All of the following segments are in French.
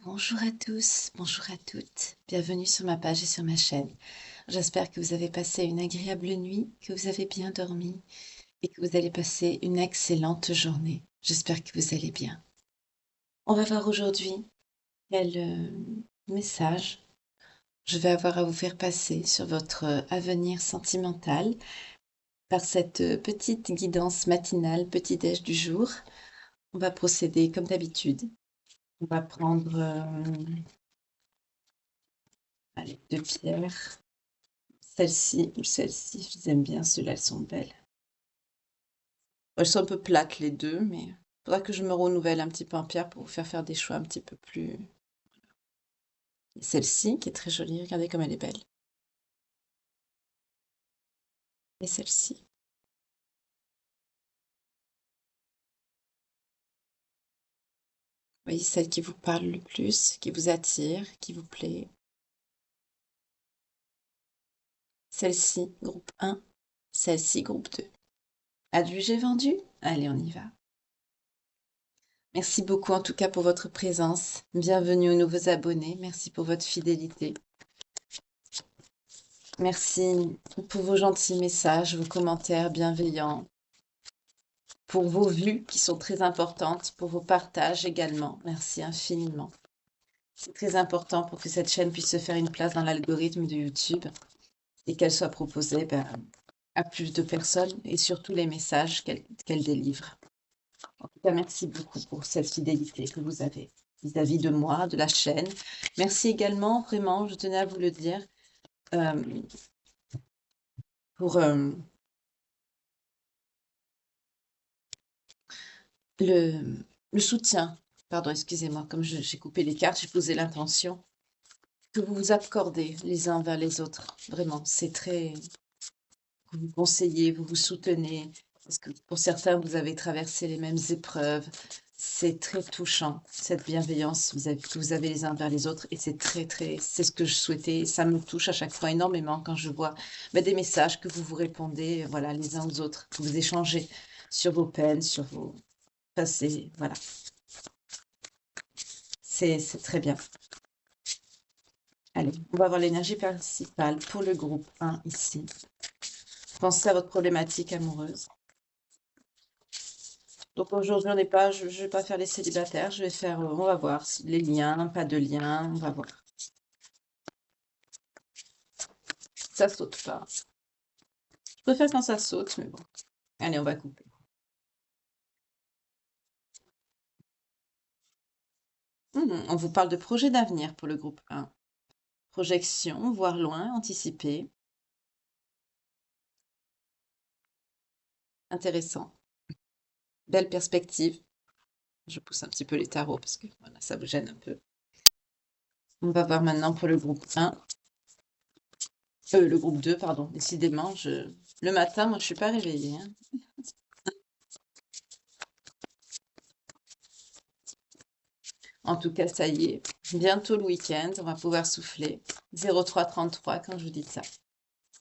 Bonjour à tous, bonjour à toutes. Bienvenue sur ma page et sur ma chaîne. J'espère que vous avez passé une agréable nuit, que vous avez bien dormi et que vous allez passer une excellente journée. J'espère que vous allez bien. On va voir aujourd'hui quel message je vais avoir à vous faire passer sur votre avenir sentimental par cette petite guidance matinale petit-déj du jour. On va procéder comme d'habitude. On va prendre allez, 2 pierres. Celle-ci ou celle-ci, je les aime bien, ceux-là, elles sont belles. Elles sont un peu plates les deux, mais il faudra que je me renouvelle un petit peu en pierre pour vous faire des choix un petit peu plus... Et celle-ci, qui est très jolie, regardez comme elle est belle. Et celle-ci. Voyez celle qui vous parle le plus, qui vous attire, qui vous plaît. Celle-ci, groupe 1. Celle-ci, groupe 2. Adjugé vendu? Allez, on y va. Merci beaucoup en tout cas pour votre présence. Bienvenue aux nouveaux abonnés. Merci pour votre fidélité. Merci pour vos gentils messages, vos commentaires bienveillants, pour vos vues qui sont très importantes, pour vos partages également. Merci infiniment. C'est très important pour que cette chaîne puisse se faire une place dans l'algorithme de YouTube et qu'elle soit proposée à plus de personnes et surtout les messages qu'elle délivre. En tout cas, merci beaucoup pour cette fidélité que vous avez vis-à-vis de moi, de la chaîne. Merci également, vraiment, je tenais à vous le dire, euh, pour le soutien. Pardon, excusez-moi, comme j'ai coupé les cartes, j'ai posé l'intention que vous vous accordez les uns vers les autres. Vraiment, c'est très... Vous vous conseillez, vous vous soutenez, parce que pour certains, vous avez traversé les mêmes épreuves. C'est très touchant, cette bienveillance que vous avez les uns vers les autres, et c'est c'est ce que je souhaitais. Ça me touche à chaque fois énormément quand je vois des messages que vous vous répondez, voilà, les uns aux autres, que vous échangez sur vos peines, sur vos... Enfin, voilà, c'est très bien. Allez, on va voir l'énergie principale pour le groupe 1 ici. Pensez à votre problématique amoureuse. Donc aujourd'hui, on n'est pas, je ne vais pas faire les célibataires, je vais faire, on va voir les liens, pas de liens, on va voir. Ça saute pas. Je préfère quand ça saute, mais bon. Allez, on va couper. On vous parle de projet d'avenir pour le groupe 1. Projection, voir loin, anticiper. Intéressant. Belle perspective. Je pousse un petit peu les tarots parce que voilà, ça vous gêne un peu. On va voir maintenant pour le groupe 1. Le groupe 2, pardon. Décidément, le matin, moi, je suis pas réveillée, hein. En tout cas, ça y est. Bientôt le week-end, on va pouvoir souffler. 0333 quand je vous dis ça.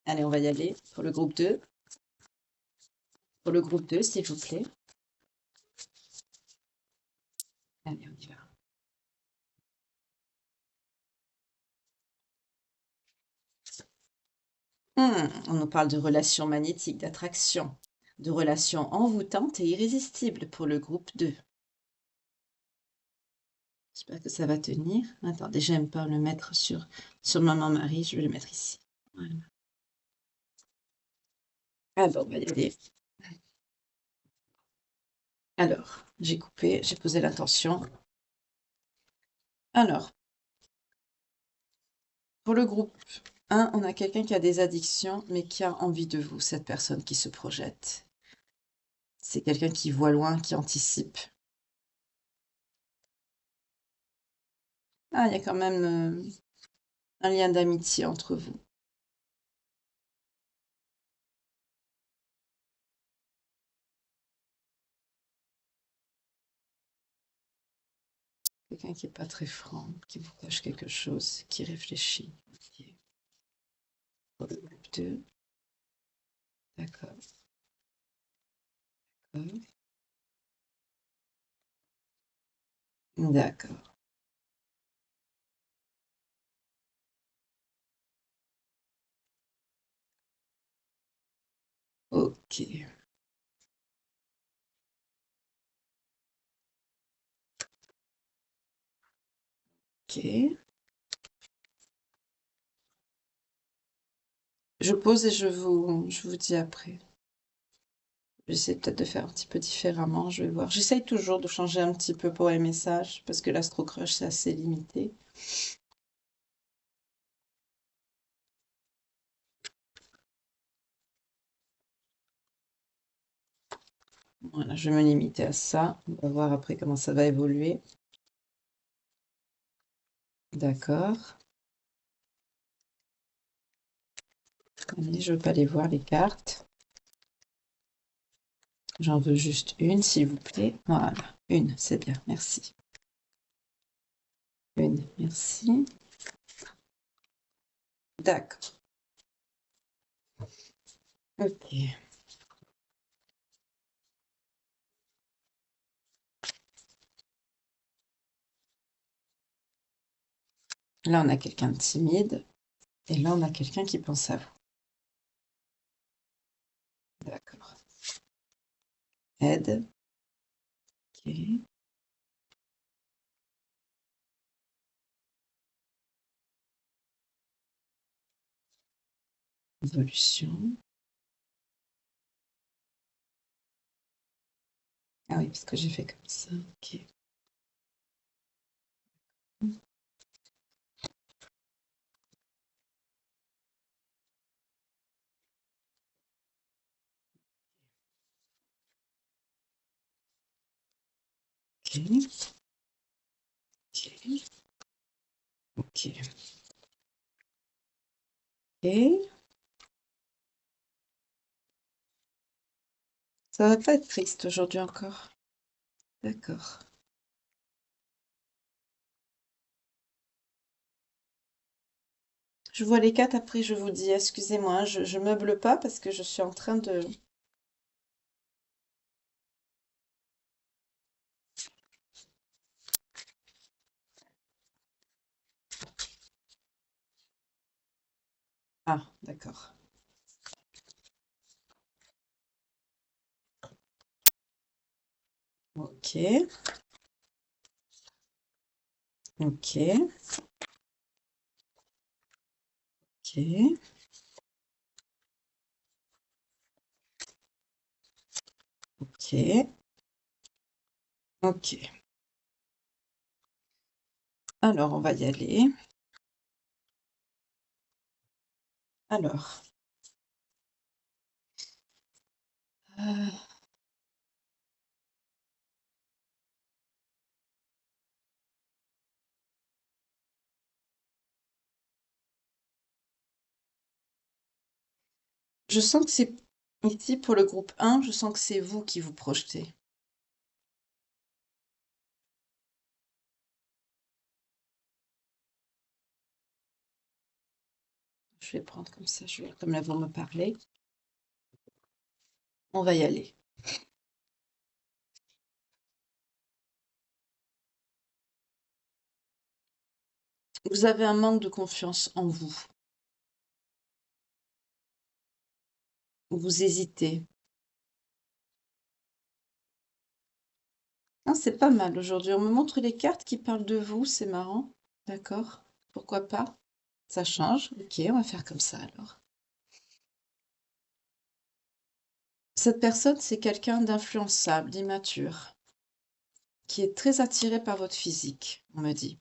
Allez, on va y aller pour le groupe 2. Pour le groupe 2, s'il vous plaît. Allez, on y va. On nous parle de relations magnétiques, d'attraction, de relations envoûtantes et irrésistibles pour le groupe 2. J'espère que ça va tenir. Attendez, j'aime pas le mettre sur Maman-Marie, je vais le mettre ici. Voilà. Ah bon, on va y aller. Alors, j'ai coupé, j'ai posé l'intention. Alors, pour le groupe 1, on a quelqu'un qui a des addictions, mais qui a envie de vous, cette personne qui se projette. C'est quelqu'un qui voit loin, qui anticipe. Ah, il y a quand même un lien d'amitié entre vous. Quelqu'un qui n'est pas très franc, qui vous cache quelque chose, qui réfléchit. Ok. Pour le groupe 2, d'accord. D'accord. Ok. Ok. Je pose et je vous dis après. J'essaie peut-être de faire un petit peu différemment, je vais voir. J'essaye toujours de changer un petit peu pour les messages, parce que l'Astro Crush, c'est assez limité. Voilà, je vais me limiter à ça. On va voir après comment ça va évoluer. D'accord. Allez, je ne veux pas les voir, les cartes. J'en veux juste une, s'il vous plaît. Voilà, une, c'est bien, merci. Une, merci. D'accord. Ok. Là, on a quelqu'un de timide. Et là, on a quelqu'un qui pense à vous. D'accord. Aide. Ok. Évolution. Ah oui, parce que j'ai fait comme ça. Ok. Ok. Ok. Ok. Ça va pas être triste aujourd'hui encore. D'accord. Je vois les cartes, après je vous dis, excusez-moi, je meuble pas parce que je suis en train de... Ah, d'accord. Ok. Ok. Ok. Ok. Ok. Alors, on va y aller. Alors. euh, je sens que c'est... Ici, pour le groupe 1, je sens que c'est vous qui vous projetez. Je vais prendre comme ça, je vais comme là vous me parlez. On va y aller. Vous avez un manque de confiance en vous. Vous hésitez. Ah, c'est pas mal aujourd'hui. On me montre les cartes qui parlent de vous, c'est marrant. D'accord. Pourquoi pas? Ça change. Ok, on va faire comme ça alors. Cette personne, c'est quelqu'un d'influençable, d'immature, qui est très attiré par votre physique, on me dit.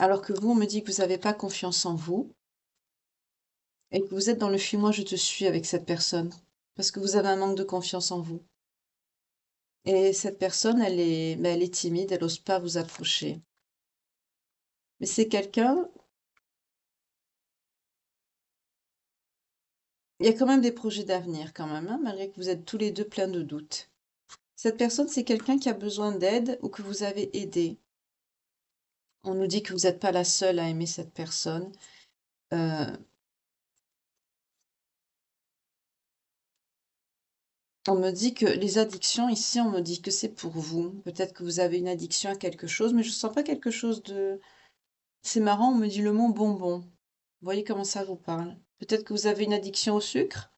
Alors que vous, on me dit que vous n'avez pas confiance en vous et que vous êtes dans le fuis-moi, je te suis avec cette personne. Parce que vous avez un manque de confiance en vous. Et cette personne, elle est timide, elle n'ose pas vous approcher. Mais c'est quelqu'un, il y a quand même des projets d'avenir quand même, hein, malgré que vous êtes tous les deux pleins de doutes. Cette personne, c'est quelqu'un qui a besoin d'aide ou que vous avez aidé. On nous dit que vous n'êtes pas la seule à aimer cette personne. Euh, on me dit que les addictions, ici, on me dit que c'est pour vous. Peut-être que vous avez une addiction à quelque chose, mais je ne sens pas quelque chose de... C'est marrant, on me dit le mot bonbon. Voyez comment ça vous parle? Peut-être que vous avez une addiction au sucre?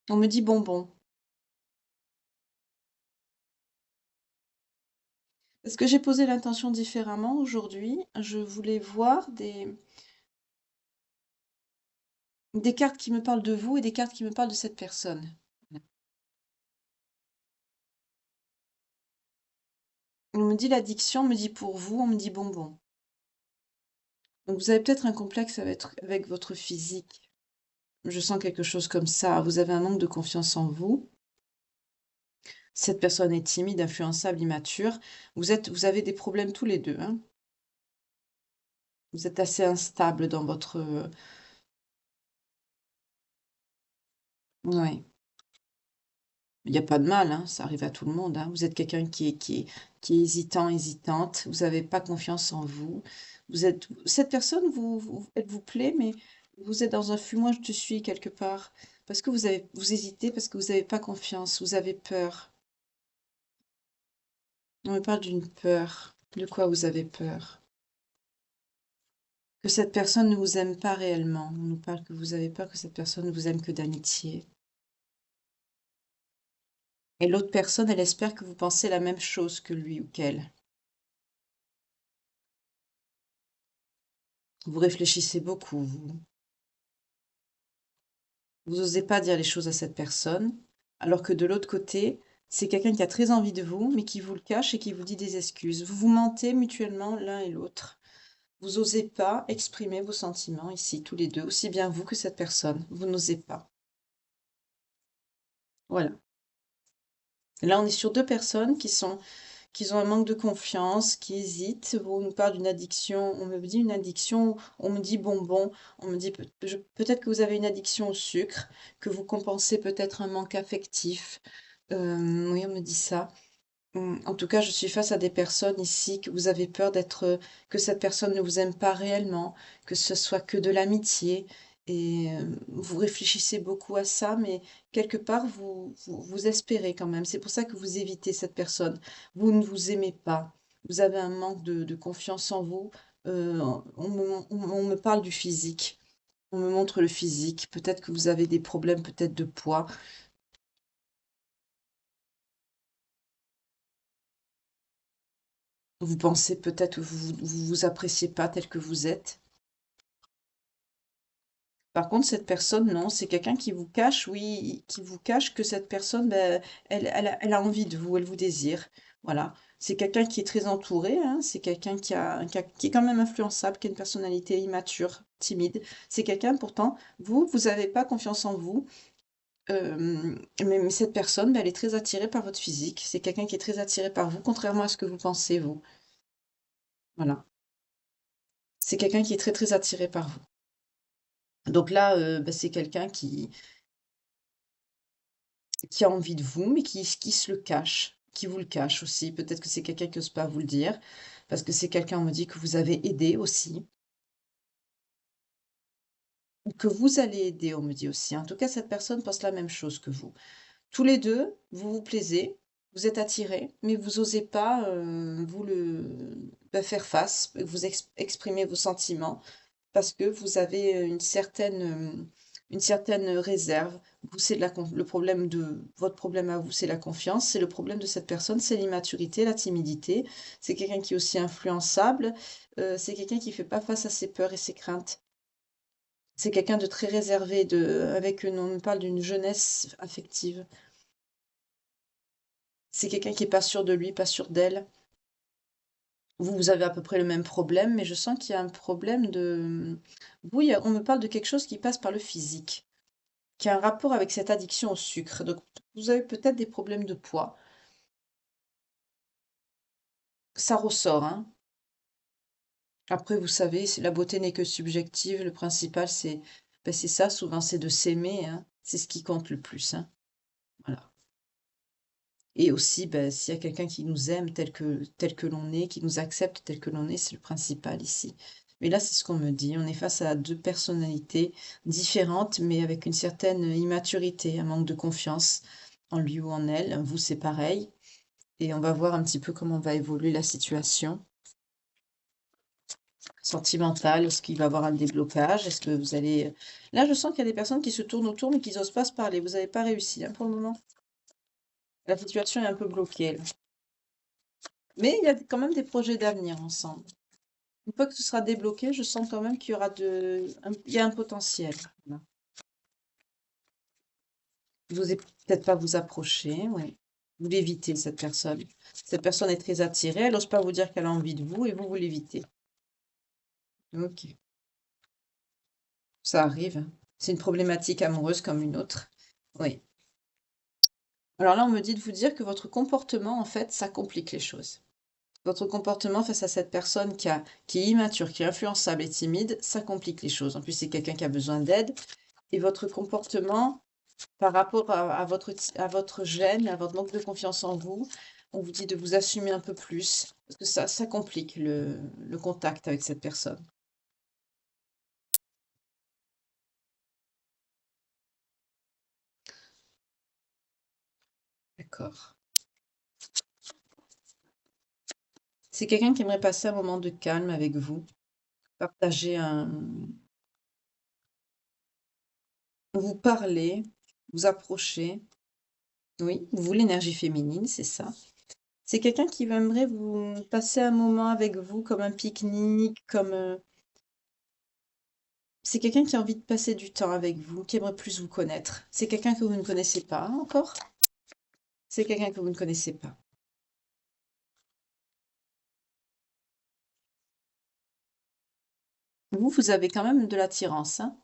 On me dit bonbons. Est-ce que j'ai posé l'intention différemment aujourd'hui? Je voulais voir des cartes qui me parlent de vous et des cartes qui me parlent de cette personne. On me dit l'addiction, on me dit pour vous, on me dit bonbons. Donc vous avez peut-être un complexe avec votre physique. Je sens quelque chose comme ça. Vous avez un manque de confiance en vous. Cette personne est timide, influençable, immature. Vous avez des problèmes tous les deux, hein. Vous êtes assez instable dans votre... Oui. Il y a pas de mal, hein, ça arrive à tout le monde, hein. Vous êtes quelqu'un qui est hésitant, hésitante. Vous avez pas confiance en vous. Cette personne elle vous plaît, mais vous êtes dans un fumoir «je te suis» quelque part. Parce que vous hésitez, parce que vous avez pas confiance, vous avez peur. On me parle d'une peur. De quoi vous avez peur? Que cette personne ne vous aime pas réellement. On nous parle que vous avez peur que cette personne ne vous aime que d'amitié. Et l'autre personne, elle espère que vous pensez la même chose que lui ou qu'elle. Vous réfléchissez beaucoup, vous. Vous osez pas dire les choses à cette personne, alors que de l'autre côté, c'est quelqu'un qui a très envie de vous, mais qui vous le cache et qui vous dit des excuses. Vous vous mentez mutuellement l'un et l'autre. Vous osez pas exprimer vos sentiments ici, tous les deux, aussi bien vous que cette personne. Vous n'osez pas. Voilà. Là, on est sur deux personnes qui ont un manque de confiance, qui hésitent. On nous parle d'une addiction, on me dit une addiction, on me dit bonbon, on me dit peut-être que vous avez une addiction au sucre, que vous compensez peut-être un manque affectif. Oui, on me dit ça. En tout cas, je suis face à des personnes ici que vous avez peur que cette personne ne vous aime pas réellement, que ce soit que de l'amitié. Et vous réfléchissez beaucoup à ça, mais quelque part, vous espérez quand même. C'est pour ça que vous évitez cette personne. Vous ne vous aimez pas. Vous avez un manque de confiance en vous. Euh, on me parle du physique. On me montre le physique. Peut-être que vous avez des problèmes, peut-être de poids. Vous pensez peut-être que vous appréciez pas tel que vous êtes. Par contre, cette personne, non, c'est quelqu'un qui vous cache, oui, qui vous cache que cette personne, ben, elle a envie de vous, elle vous désire. Voilà. C'est quelqu'un qui est très entouré, hein, c'est quelqu'un qui est quand même influençable, qui a une personnalité immature, timide. C'est quelqu'un, pourtant, vous n'avez pas confiance en vous, mais cette personne, ben, elle est très attirée par votre physique. C'est quelqu'un qui est très attiré par vous, contrairement à ce que vous pensez, vous. Voilà. C'est quelqu'un qui est très, très attiré par vous. Donc là, bah, c'est quelqu'un qui a envie de vous, mais qui se le cache, qui vous le cache aussi. Peut-être que c'est quelqu'un qui n'ose pas vous le dire, parce que c'est quelqu'un, on me dit, que vous avez aidé aussi, ou que vous allez aider, on me dit aussi. En tout cas, cette personne pense la même chose que vous. Tous les deux, vous vous plaisez, vous êtes attirés, mais vous osez pas bah, faire face, vous exprimer vos sentiments. Parce que vous avez une certaine réserve. Vous, c'est le problème votre problème à vous, c'est la confiance. C'est le problème de cette personne, c'est l'immaturité, la timidité. C'est quelqu'un qui est aussi influençable. C'est quelqu'un qui fait pas face à ses peurs et ses craintes. C'est quelqu'un de très réservé, on parle d'une jeunesse affective. C'est quelqu'un qui est pas sûr de lui, pas sûr d'elle. Vous avez à peu près le même problème, mais je sens qu'il y a un problème vous, on me parle de quelque chose qui passe par le physique, qui a un rapport avec cette addiction au sucre. Donc, vous avez peut-être des problèmes de poids. Ça ressort, hein. Après, vous savez, la beauté n'est que subjective. Le principal, c'est ça, souvent, c'est de s'aimer, hein. C'est ce qui compte le plus, hein. Voilà. Et aussi, ben, s'il y a quelqu'un qui nous aime tel que l'on est, qui nous accepte tel que l'on est, c'est le principal ici. Mais là, c'est ce qu'on me dit. On est face à deux personnalités différentes, mais avec une certaine immaturité, un manque de confiance en lui ou en elle. Vous, c'est pareil. Et on va voir un petit peu comment va évoluer la situation. Sentimental? Est-ce qu'il va y avoir un déblocage? Est-ce que vous allez, là, je sens qu'il y a des personnes qui se tournent autour, mais qui n'osent pas se parler. Vous n'avez pas réussi, hein, pour le moment. La situation est un peu bloquée, là. Mais il y a quand même des projets d'avenir ensemble. Une fois que ce sera débloqué, je sens quand même qu'il y aura il y a un potentiel. Là. Vous n'osez peut-être pas vous approcher, oui. Vous l'évitez, cette personne. Cette personne est très attirée, elle n'ose pas vous dire qu'elle a envie de vous et vous l'évitez. Ok, ça arrive, hein. C'est une problématique amoureuse comme une autre. Oui. Alors là, on me dit de vous dire que votre comportement, en fait, ça complique les choses. Votre comportement face à cette personne qui est immature, qui est influençable et timide, ça complique les choses. En plus, c'est quelqu'un qui a besoin d'aide. Et votre comportement, par rapport à votre gêne, à votre manque de confiance en vous, on vous dit de vous assumer un peu plus, parce que ça complique le contact avec cette personne. D'accord. C'est quelqu'un qui aimerait passer un moment de calme avec vous, partager vous parler, vous approcher. Oui, vous, l'énergie féminine, c'est ça. C'est quelqu'un qui aimerait vous passer un moment avec vous comme un pique-nique, c'est quelqu'un qui a envie de passer du temps avec vous, qui aimerait plus vous connaître. C'est quelqu'un que vous ne connaissez pas encore? C'est quelqu'un que vous ne connaissez pas. Vous, vous avez quand même de l'attirance, hein?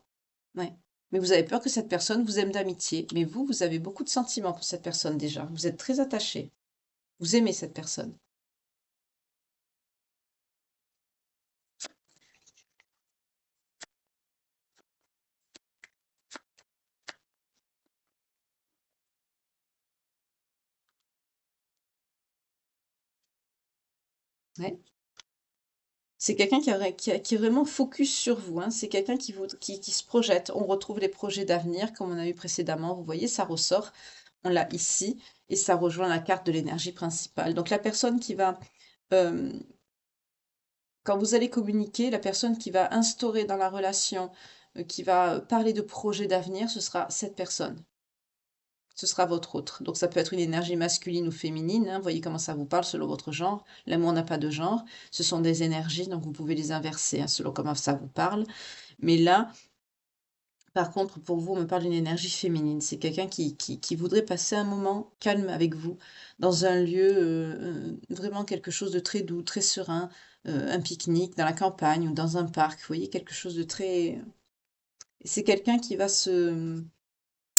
Ouais. Mais vous avez peur que cette personne vous aime d'amitié. Mais vous, vous avez beaucoup de sentiments pour cette personne déjà. Vous êtes très attaché. Vous aimez cette personne. Ouais. C'est quelqu'un qui est vraiment focus sur vous, hein. C'est quelqu'un qui se projette. On retrouve les projets d'avenir comme on a eu précédemment. Vous voyez, ça ressort. On l'a ici et ça rejoint la carte de l'énergie principale. Donc la personne qui va, euh, quand vous allez communiquer, la personne qui va instaurer dans la relation, qui va parler de projets d'avenir, ce sera cette personne. Ce sera votre autre. Donc ça peut être une énergie masculine ou féminine, hein. Vous voyez comment ça vous parle selon votre genre. L'amour n'a pas de genre. Ce sont des énergies, donc vous pouvez les inverser, hein, selon comment ça vous parle. Mais là, par contre, pour vous, on me parle d'une énergie féminine. C'est quelqu'un qui voudrait passer un moment calme avec vous, dans un lieu, vraiment quelque chose de très doux, très serein, un pique-nique dans la campagne ou dans un parc. Vous voyez, quelque chose de très... C'est quelqu'un qui va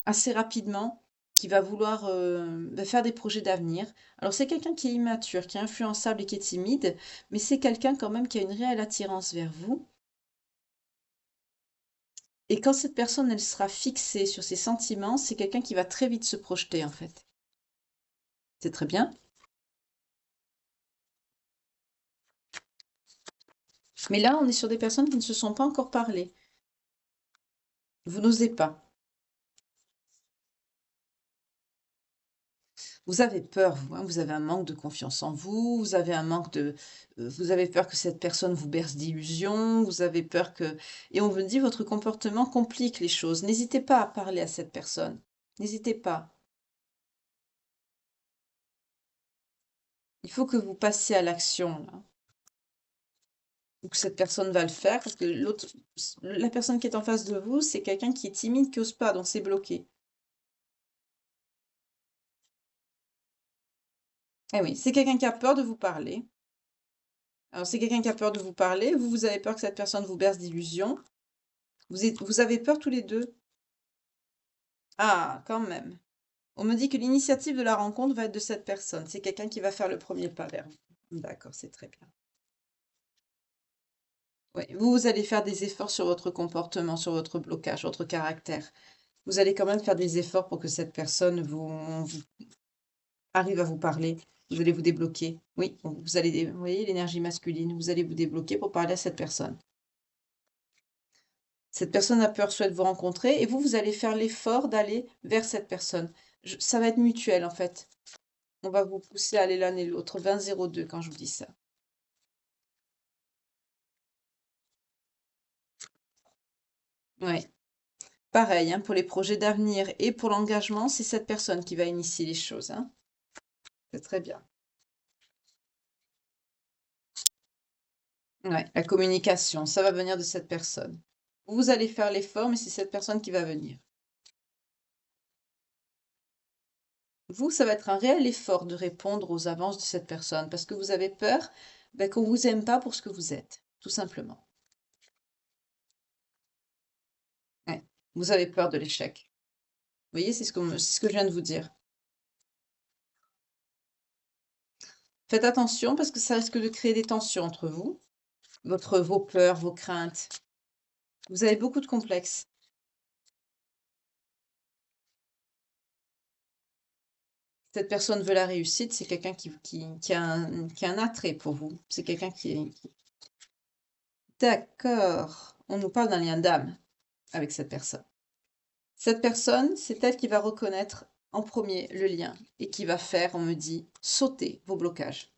assez rapidement, qui va vouloir faire des projets d'avenir. Alors c'est quelqu'un qui est immature, qui est influençable et qui est timide, mais c'est quelqu'un quand même qui a une réelle attirance vers vous. Et quand cette personne, elle sera fixée sur ses sentiments, c'est quelqu'un qui va très vite se projeter, en fait. C'est très bien. Mais là, on est sur des personnes qui ne se sont pas encore parlé. Vous n'osez pas. Vous avez peur, vous, hein, vous avez un manque de confiance en vous, vous avez un manque vous avez peur que cette personne vous berce d'illusions, vous avez peur que... Et on vous dit, votre comportement complique les choses. N'hésitez pas à parler à cette personne. N'hésitez pas. Il faut que vous passiez à l'action, là. Ou que cette personne va le faire, parce que la personne qui est en face de vous, c'est quelqu'un qui est timide, qui n'ose pas, donc c'est bloqué. Eh oui, c'est quelqu'un qui a peur de vous parler. Alors, c'est quelqu'un qui a peur de vous parler. Vous, vous avez peur que cette personne vous berce d'illusions. Vous avez peur tous les deux. Ah, quand même. On me dit que l'initiative de la rencontre va être de cette personne. C'est quelqu'un qui va faire le premier pas vers vous. D'accord, c'est très bien. Oui, vous allez faire des efforts sur votre comportement, sur votre blocage, votre caractère. Vous allez quand même faire des efforts pour que cette personne vous arrive à vous parler. Vous allez vous débloquer. Oui, vous allez, vous voyez l'énergie masculine, vous allez vous débloquer pour parler à cette personne. Cette personne a peur, souhaite vous rencontrer, et vous allez faire l'effort d'aller vers cette personne. Ça va être mutuel, en fait. On va vous pousser à aller l'un et l'autre. 20-02 quand je vous dis ça. Ouais. Pareil, hein, pour les projets d'avenir et pour l'engagement, c'est cette personne qui va initier les choses, hein. C'est très bien. Ouais, la communication, ça va venir de cette personne. Vous allez faire l'effort, mais c'est cette personne qui va venir. Vous, ça va être un réel effort de répondre aux avances de cette personne parce que vous avez peur, qu'on vous aime pas pour ce que vous êtes, tout simplement. Ouais. Vous avez peur de l'échec. Vous voyez, c'est ce que je viens de vous dire. Faites attention parce que ça risque de créer des tensions entre vous, vos peurs, vos craintes. Vous avez beaucoup de complexes. Cette personne veut la réussite, c'est quelqu'un qui a un attrait pour vous. C'est quelqu'un qui est... D'accord. On nous parle d'un lien d'âme avec cette personne. Cette personne, c'est elle qui va reconnaître en premier le lien et qui va faire, on me dit, sauter vos blocages,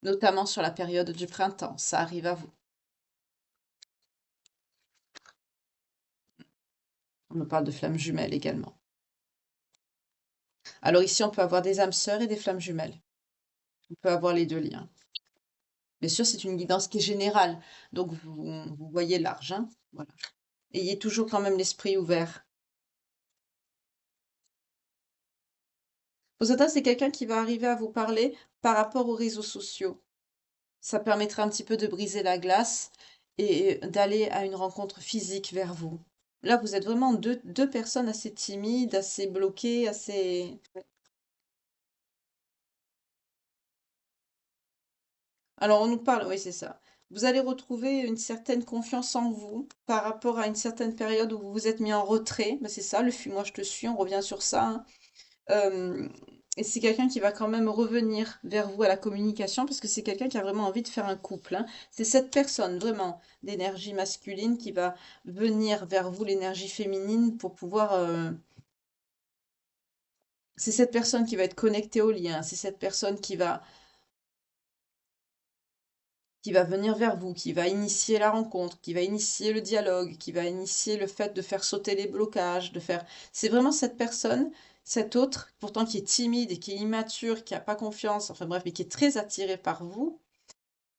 notamment sur la période du printemps. Ça arrive à vous. On me parle de flammes jumelles également. Alors ici, on peut avoir des âmes sœurs et des flammes jumelles. On peut avoir les deux liens. Bien sûr, c'est une guidance qui est générale, donc vous voyez large, hein, voilà. Ayez toujours quand même l'esprit ouvert. Posata, c'est quelqu'un qui va arriver à vous parler par rapport aux réseaux sociaux. Ça permettra un petit peu de briser la glace et d'aller à une rencontre physique vers vous. Là, vous êtes vraiment deux personnes assez timides, assez bloquées, assez... Alors, on nous parle, oui, c'est ça. Vous allez retrouver une certaine confiance en vous par rapport à une certaine période où vous vous êtes mis en retrait. Ben, c'est ça, moi je te suis, on revient sur ça, hein. Euh, et c'est quelqu'un qui va quand même revenir vers vous à la communication parce que c'est quelqu'un qui a vraiment envie de faire un couple, hein. C'est cette personne vraiment d'énergie masculine qui va venir vers vous, l'énergie féminine, pour pouvoir... c'est cette personne qui va être connectée au lien, c'est cette personne qui va venir vers vous, qui va initier la rencontre, qui va initier le dialogue, qui va initier le fait de faire sauter les blocages, de faire... C'est vraiment cette personne, cet autre, pourtant qui est timide et qui est immature, qui n'a pas confiance, enfin bref, mais qui est très attiré par vous.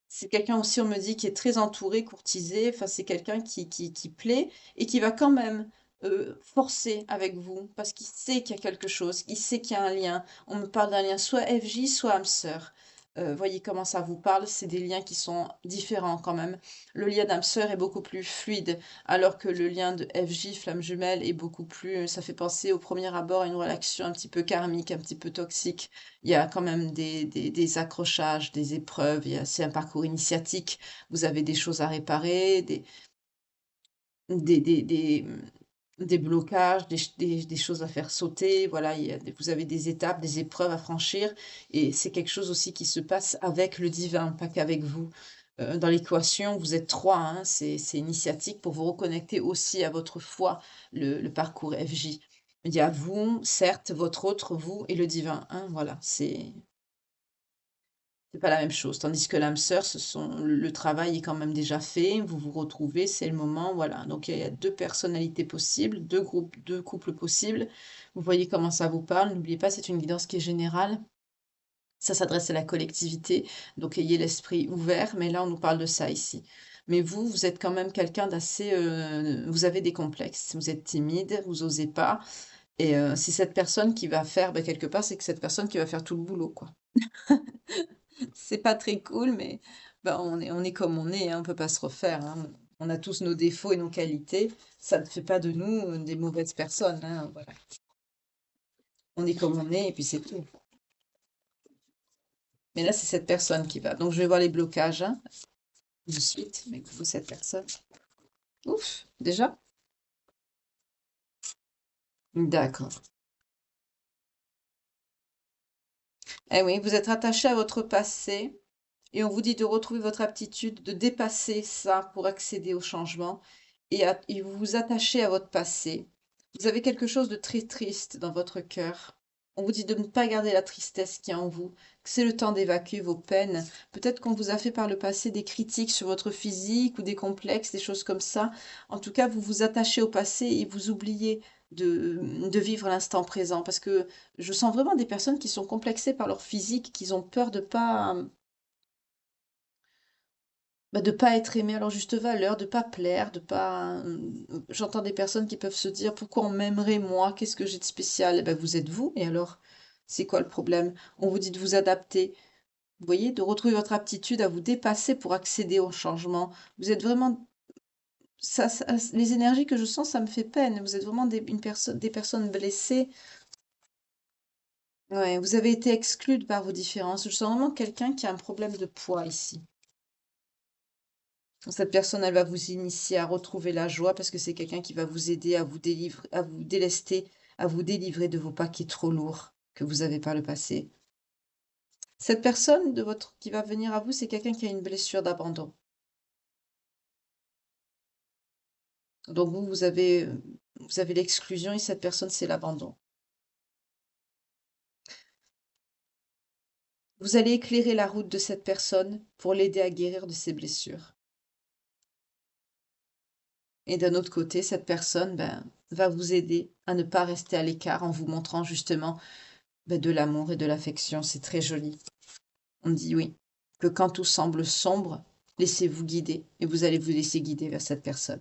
C'est quelqu'un aussi, on me dit, qui est très entouré, courtisé, enfin c'est quelqu'un qui plaît et qui va quand même forcer avec vous parce qu'il sait qu'il y a quelque chose, il sait qu'il y a un lien. On me parle d'un lien soit FJ, soit âme sœur. Voyez comment ça vous parle, c'est des liens qui sont différents quand même. Le lien d'âme sœur est beaucoup plus fluide, alors que le lien de FJ, flamme jumelle, est beaucoup plus... Ça fait penser au premier abord à une relation un petit peu karmique, un petit peu toxique. Il y a quand même des accrochages, des épreuves, c'est un parcours initiatique. Vous avez des choses à réparer, des, des, des, des blocages, des choses à faire sauter. Voilà, vous avez des étapes, des épreuves à franchir. Et c'est quelque chose aussi qui se passe avec le divin, pas qu'avec vous. Dans l'équation, vous êtes trois, hein, c'est initiatique pour vous reconnecter aussi à votre foi, le parcours FJ. Il y a vous, certes, votre autre, vous et le divin, hein, voilà, c'est pas la même chose. Tandis que l'âme sœur, le travail est quand même déjà fait, vous vous retrouvez, c'est le moment, voilà. Donc il y a deux personnalités possibles, deux groupes, deux couples possibles. Vous voyez comment ça vous parle. N'oubliez pas, c'est une guidance qui est générale. Ça s'adresse à la collectivité, donc ayez l'esprit ouvert, mais là on nous parle de ça ici. Mais vous êtes quand même quelqu'un d'assez... vous avez des complexes, vous êtes timide, vous osez pas, et c'est cette personne qui va faire, quelque part, c'est que cette personne qui va faire tout le boulot, quoi. C'est pas très cool, mais on est comme on est, hein, on peut pas se refaire, hein. On a tous nos défauts et nos qualités. Ça ne fait pas de nous des mauvaises personnes, hein, voilà. On est comme on est et puis c'est tout. Mais là, c'est cette personne qui va. Donc, je vais voir les blocages, hein, de suite. Mais vous, cette personne. Ouf, déjà? D'accord. Eh oui, vous êtes attaché à votre passé et on vous dit de retrouver votre aptitude, de dépasser ça pour accéder au changement et vous vous attachez à votre passé. Vous avez quelque chose de très triste dans votre cœur. On vous dit de ne pas garder la tristesse qui est en vous, que c'est le temps d'évacuer vos peines. Peut-être qu'on vous a fait par le passé des critiques sur votre physique ou des complexes, des choses comme ça. En tout cas, vous vous attachez au passé et vous oubliez de vivre l'instant présent. Parce que je sens vraiment des personnes qui sont complexées par leur physique, qui ont peur de pas être aimé à leur juste valeur, de pas plaire, de pas. J'entends des personnes qui peuvent se dire pourquoi on m'aimerait moi, qu'est-ce que j'ai de spécial? Eh ben vous êtes vous, et alors c'est quoi le problème? On vous dit de vous adapter, vous voyez, de retrouver votre aptitude à vous dépasser pour accéder au changement. Vous êtes vraiment les énergies que je sens, ça me fait peine. Vous êtes vraiment des personnes blessées. Ouais, vous avez été exclus par vos différences. Je sens vraiment quelqu'un qui a un problème de poids ici. Cette personne, elle va vous initier à retrouver la joie parce que c'est quelqu'un qui va vous aider à vous délivrer, à vous délester, à vous délivrer de vos paquets trop lourds que vous avez par le passé. Cette personne qui va venir à vous, c'est quelqu'un qui a une blessure d'abandon. Donc vous avez l'exclusion et cette personne, c'est l'abandon. Vous allez éclairer la route de cette personne pour l'aider à guérir de ses blessures. Et d'un autre côté, cette personne, va vous aider à ne pas rester à l'écart en vous montrant justement, de l'amour et de l'affection. C'est très joli. On dit oui, que quand tout semble sombre, laissez-vous guider et vous allez vous laisser guider vers cette personne.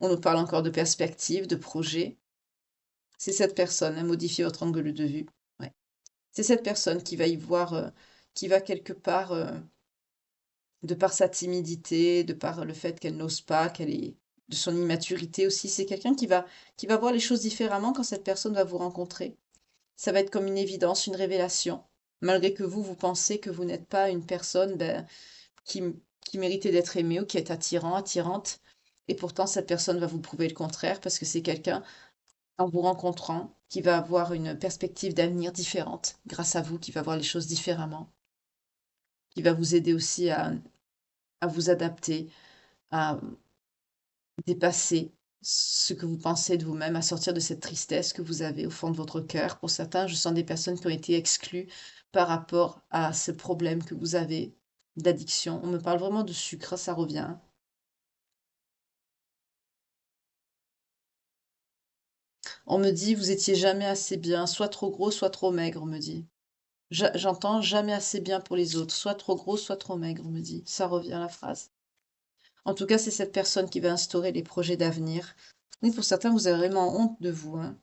On nous parle encore de perspective, de projet. C'est cette personne, à modifier votre angle de vue. Ouais. C'est cette personne qui va y voir, qui va quelque part, de par sa timidité, de par le fait qu'elle n'ose pas, qu'elle est de son immaturité aussi. C'est quelqu'un qui va voir les choses différemment quand cette personne va vous rencontrer. Ça va être comme une évidence, une révélation. Malgré que vous pensez que vous n'êtes pas une personne, qui, qui méritait d'être aimée ou qui est attirant, attirante. Et pourtant, cette personne va vous prouver le contraire parce que c'est quelqu'un, en vous rencontrant, qui va avoir une perspective d'avenir différente grâce à vous, qui va voir les choses différemment, qui va vous aider aussi à vous adapter, à dépasser ce que vous pensez de vous-même, à sortir de cette tristesse que vous avez au fond de votre cœur. Pour certains, je sens des personnes qui ont été exclues par rapport à ce problème que vous avez d'addiction. On me parle vraiment de sucre, ça revient. On me dit: «Vous étiez jamais assez bien, soit trop gros, soit trop maigre», on me dit. J'entends: «Jamais assez bien pour les autres, soit trop gros, soit trop maigre», on me dit. Ça revient la phrase. En tout cas, c'est cette personne qui va instaurer les projets d'avenir. Oui, pour certains, vous avez vraiment honte de vous, hein.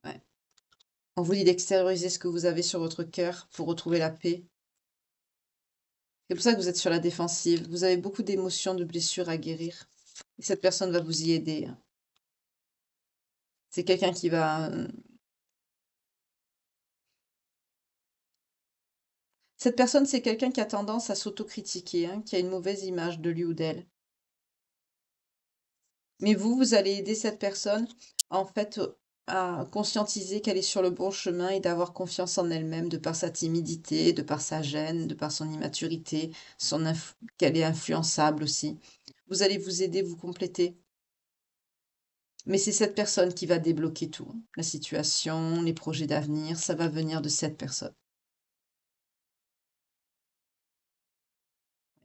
Ouais. On vous dit d'extérioriser ce que vous avez sur votre cœur pour retrouver la paix. C'est pour ça que vous êtes sur la défensive. Vous avez beaucoup d'émotions, de blessures à guérir. Et cette personne va vous y aider, hein. C'est quelqu'un qui va, cette personne, c'est quelqu'un qui a tendance à s'autocritiquer, hein, qui a une mauvaise image de lui ou d'elle. Mais vous allez aider cette personne, en fait, à conscientiser qu'elle est sur le bon chemin et d'avoir confiance en elle-même de par sa timidité, de par sa gêne, de par son immaturité, qu'elle est influençable aussi. Vous allez vous aider, vous compléter. Mais c'est cette personne qui va débloquer tout, hein. La situation, les projets d'avenir, ça va venir de cette personne.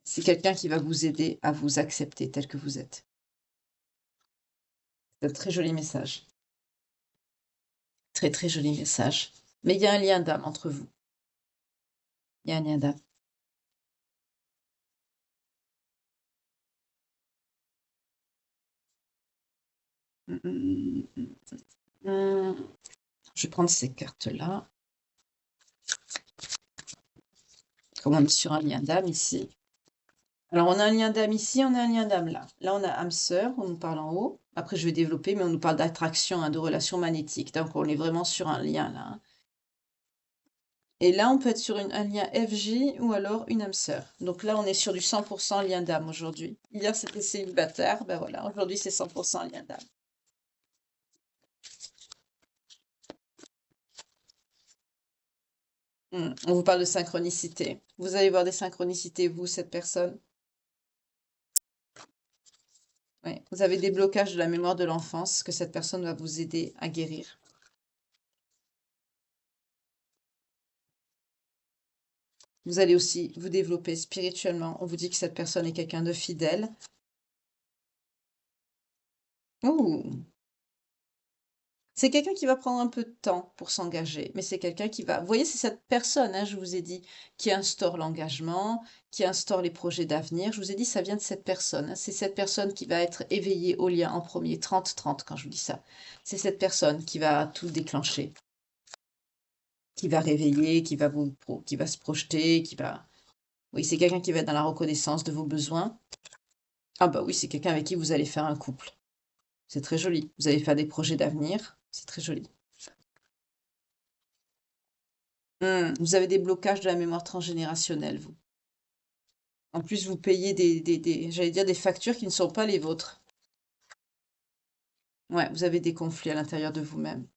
C'est quelqu'un qui va vous aider à vous accepter tel que vous êtes. C'est un très joli message. Très, très joli message. Mais il y a un lien d'âme entre vous. Il y a un lien d'âme. Mmh, mmh, mmh, mmh. Je vais prendre ces cartes-là. Comme on est sur un lien d'âme ici. Alors, on a un lien d'âme ici, on a un lien d'âme là. Là, on a âme sœur, on nous parle en haut. Après, je vais développer, mais on nous parle d'attraction, hein, de relation magnétique. Donc, on est vraiment sur un lien là, hein. Et là, on peut être sur un lien FJ ou alors une âme sœur. Donc là, on est sur du 100% lien d'âme aujourd'hui. Hier, c'était célibataire. Ben voilà, aujourd'hui, c'est 100% lien d'âme. On vous parle de synchronicité. Vous allez voir des synchronicités, vous, cette personne. Oui, vous avez des blocages de la mémoire de l'enfance que cette personne va vous aider à guérir. Vous allez aussi vous développer spirituellement. On vous dit que cette personne est quelqu'un de fidèle. Ouh! C'est quelqu'un qui va prendre un peu de temps pour s'engager, mais c'est quelqu'un qui va... Vous voyez, c'est cette personne, hein, je vous ai dit, qui instaure l'engagement, qui instaure les projets d'avenir. Je vous ai dit, ça vient de cette personne, hein. C'est cette personne qui va être éveillée au lien en premier, 30-30 quand je vous dis ça. C'est cette personne qui va tout déclencher, qui va réveiller, qui va se projeter, qui va... Oui, c'est quelqu'un qui va être dans la reconnaissance de vos besoins. Ah bah oui, c'est quelqu'un avec qui vous allez faire un couple. C'est très joli. Vous allez faire des projets d'avenir. C'est très joli. Vous avez des blocages de la mémoire transgénérationnelle, vous. En plus, vous payez j'allais dire des factures qui ne sont pas les vôtres. Ouais, vous avez des conflits à l'intérieur de vous-même.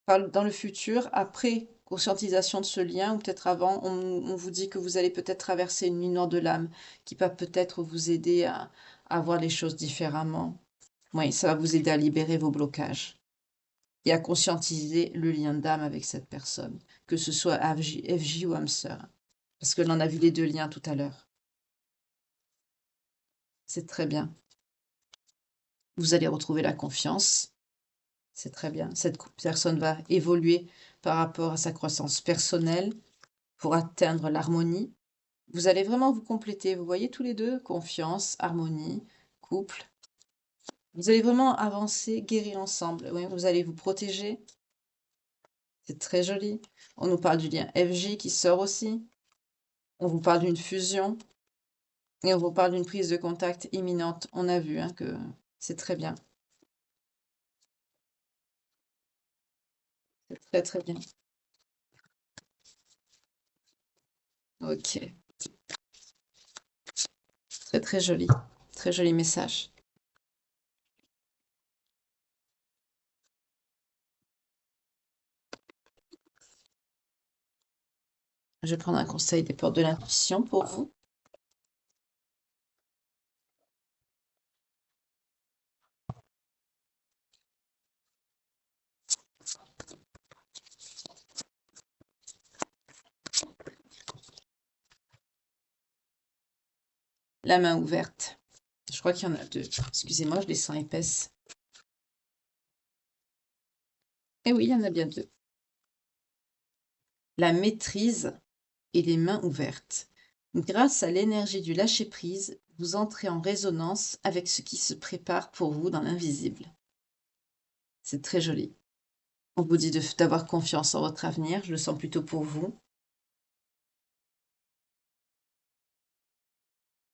Dans le futur, après conscientisation de ce lien, ou peut-être avant, on vous dit que vous allez peut-être traverser une nuit noire de l'âme qui va peut-être vous aider à voir les choses différemment. Oui, ça va vous aider à libérer vos blocages et à conscientiser le lien d'âme avec cette personne, que ce soit FJ ou âme sœur. Parce que l'on a vu les deux liens tout à l'heure. C'est très bien. Vous allez retrouver la confiance. C'est très bien. Cette personne va évoluer par rapport à sa croissance personnelle pour atteindre l'harmonie. Vous allez vraiment vous compléter. Vous voyez tous les deux, confiance, harmonie, couple. Vous allez vraiment avancer, guérir ensemble. Oui, vous allez vous protéger. C'est très joli. On nous parle du lien FJ qui sort aussi. On vous parle d'une fusion et on vous parle d'une prise de contact imminente. On a vu, hein, que c'est très bien. C'est très très bien. Ok. Très très joli. Très joli message. Je vais prendre un conseil des portes de l'intuition pour vous. La main ouverte. Je crois qu'il y en a deux. Excusez-moi, je les sens épaisses. Eh oui, il y en a bien deux. La maîtrise et les mains ouvertes. Grâce à l'énergie du lâcher-prise, vous entrez en résonance avec ce qui se prépare pour vous dans l'invisible. C'est très joli. On vous dit d'avoir confiance en votre avenir. Je le sens plutôt pour vous.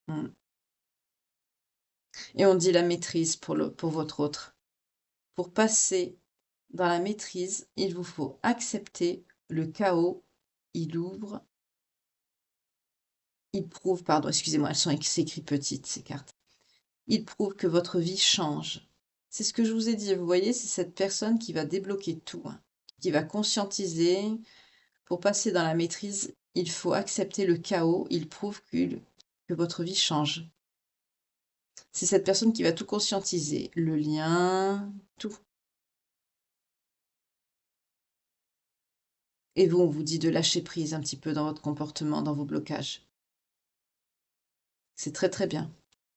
Mm. Et on dit la maîtrise pour votre autre. Pour passer dans la maîtrise, il vous faut accepter le chaos. Il prouve, pardon, excusez-moi, c'est écrit petites ces cartes. Il prouve que votre vie change. C'est ce que je vous ai dit, vous voyez, c'est cette personne qui va débloquer tout, hein, qui va conscientiser. Pour passer dans la maîtrise, il faut accepter le chaos. Il prouve que votre vie change. C'est cette personne qui va tout conscientiser, le lien, tout. Et vous, on vous dit de lâcher prise un petit peu dans votre comportement, dans vos blocages. C'est très très bien.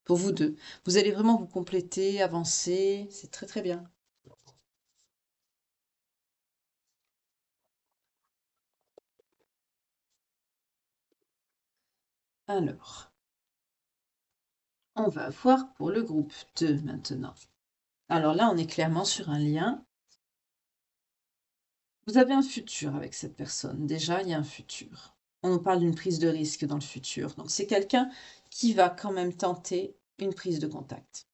Pour vous deux. Vous allez vraiment vous compléter, avancer. C'est très très bien. Alors, on va voir pour le groupe 2 maintenant. Alors là, on est clairement sur un lien. Vous avez un futur avec cette personne. Déjà, il y a un futur. On nous parle d'une prise de risque dans le futur. Donc, c'est quelqu'un qui va quand même tenter une prise de contact.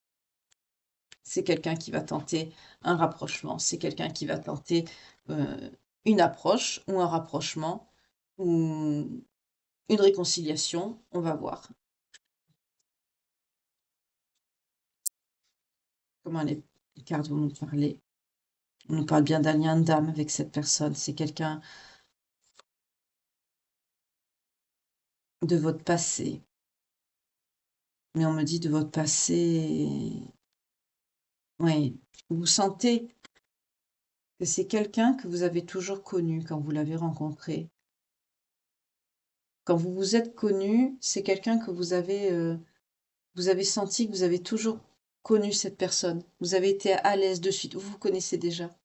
C'est quelqu'un qui va tenter un rapprochement. C'est quelqu'un qui va tenter une approche ou un rapprochement ou une réconciliation. On va voir comment les cartes vont nous parler. On nous parle bien d'un lien d'âme avec cette personne. C'est quelqu'un de votre passé. Mais on me dit de votre passé, oui, vous sentez que c'est quelqu'un que vous avez toujours connu quand vous l'avez rencontré. Quand vous vous êtes connus, c'est quelqu'un que vous avez senti que vous avez toujours connu cette personne. Vous avez été à l'aise de suite, vous vous connaissez déjà.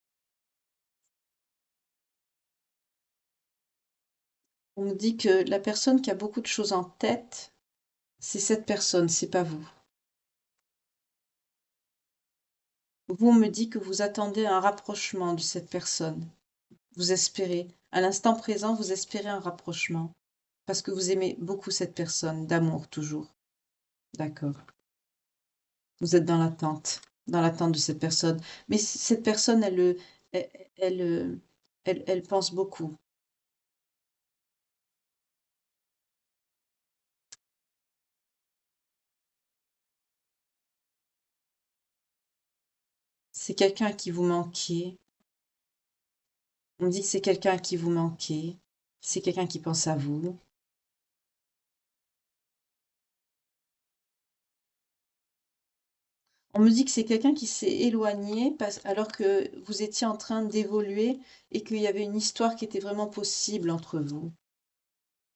On me dit que la personne qui a beaucoup de choses en tête, c'est cette personne, c'est pas vous. Vous, on me dit que vous attendez un rapprochement de cette personne. Vous espérez, à l'instant présent, vous espérez un rapprochement. Parce que vous aimez beaucoup cette personne, d'amour toujours. D'accord. Vous êtes dans l'attente de cette personne. Mais cette personne, elle, elle, elle pense beaucoup. C'est quelqu'un à qui vous manquez. On me dit que c'est quelqu'un à qui vous manquez. C'est quelqu'un qui pense à vous. On me dit que c'est quelqu'un qui s'est éloigné alors que vous étiez en train d'évoluer et qu'il y avait une histoire qui était vraiment possible entre vous.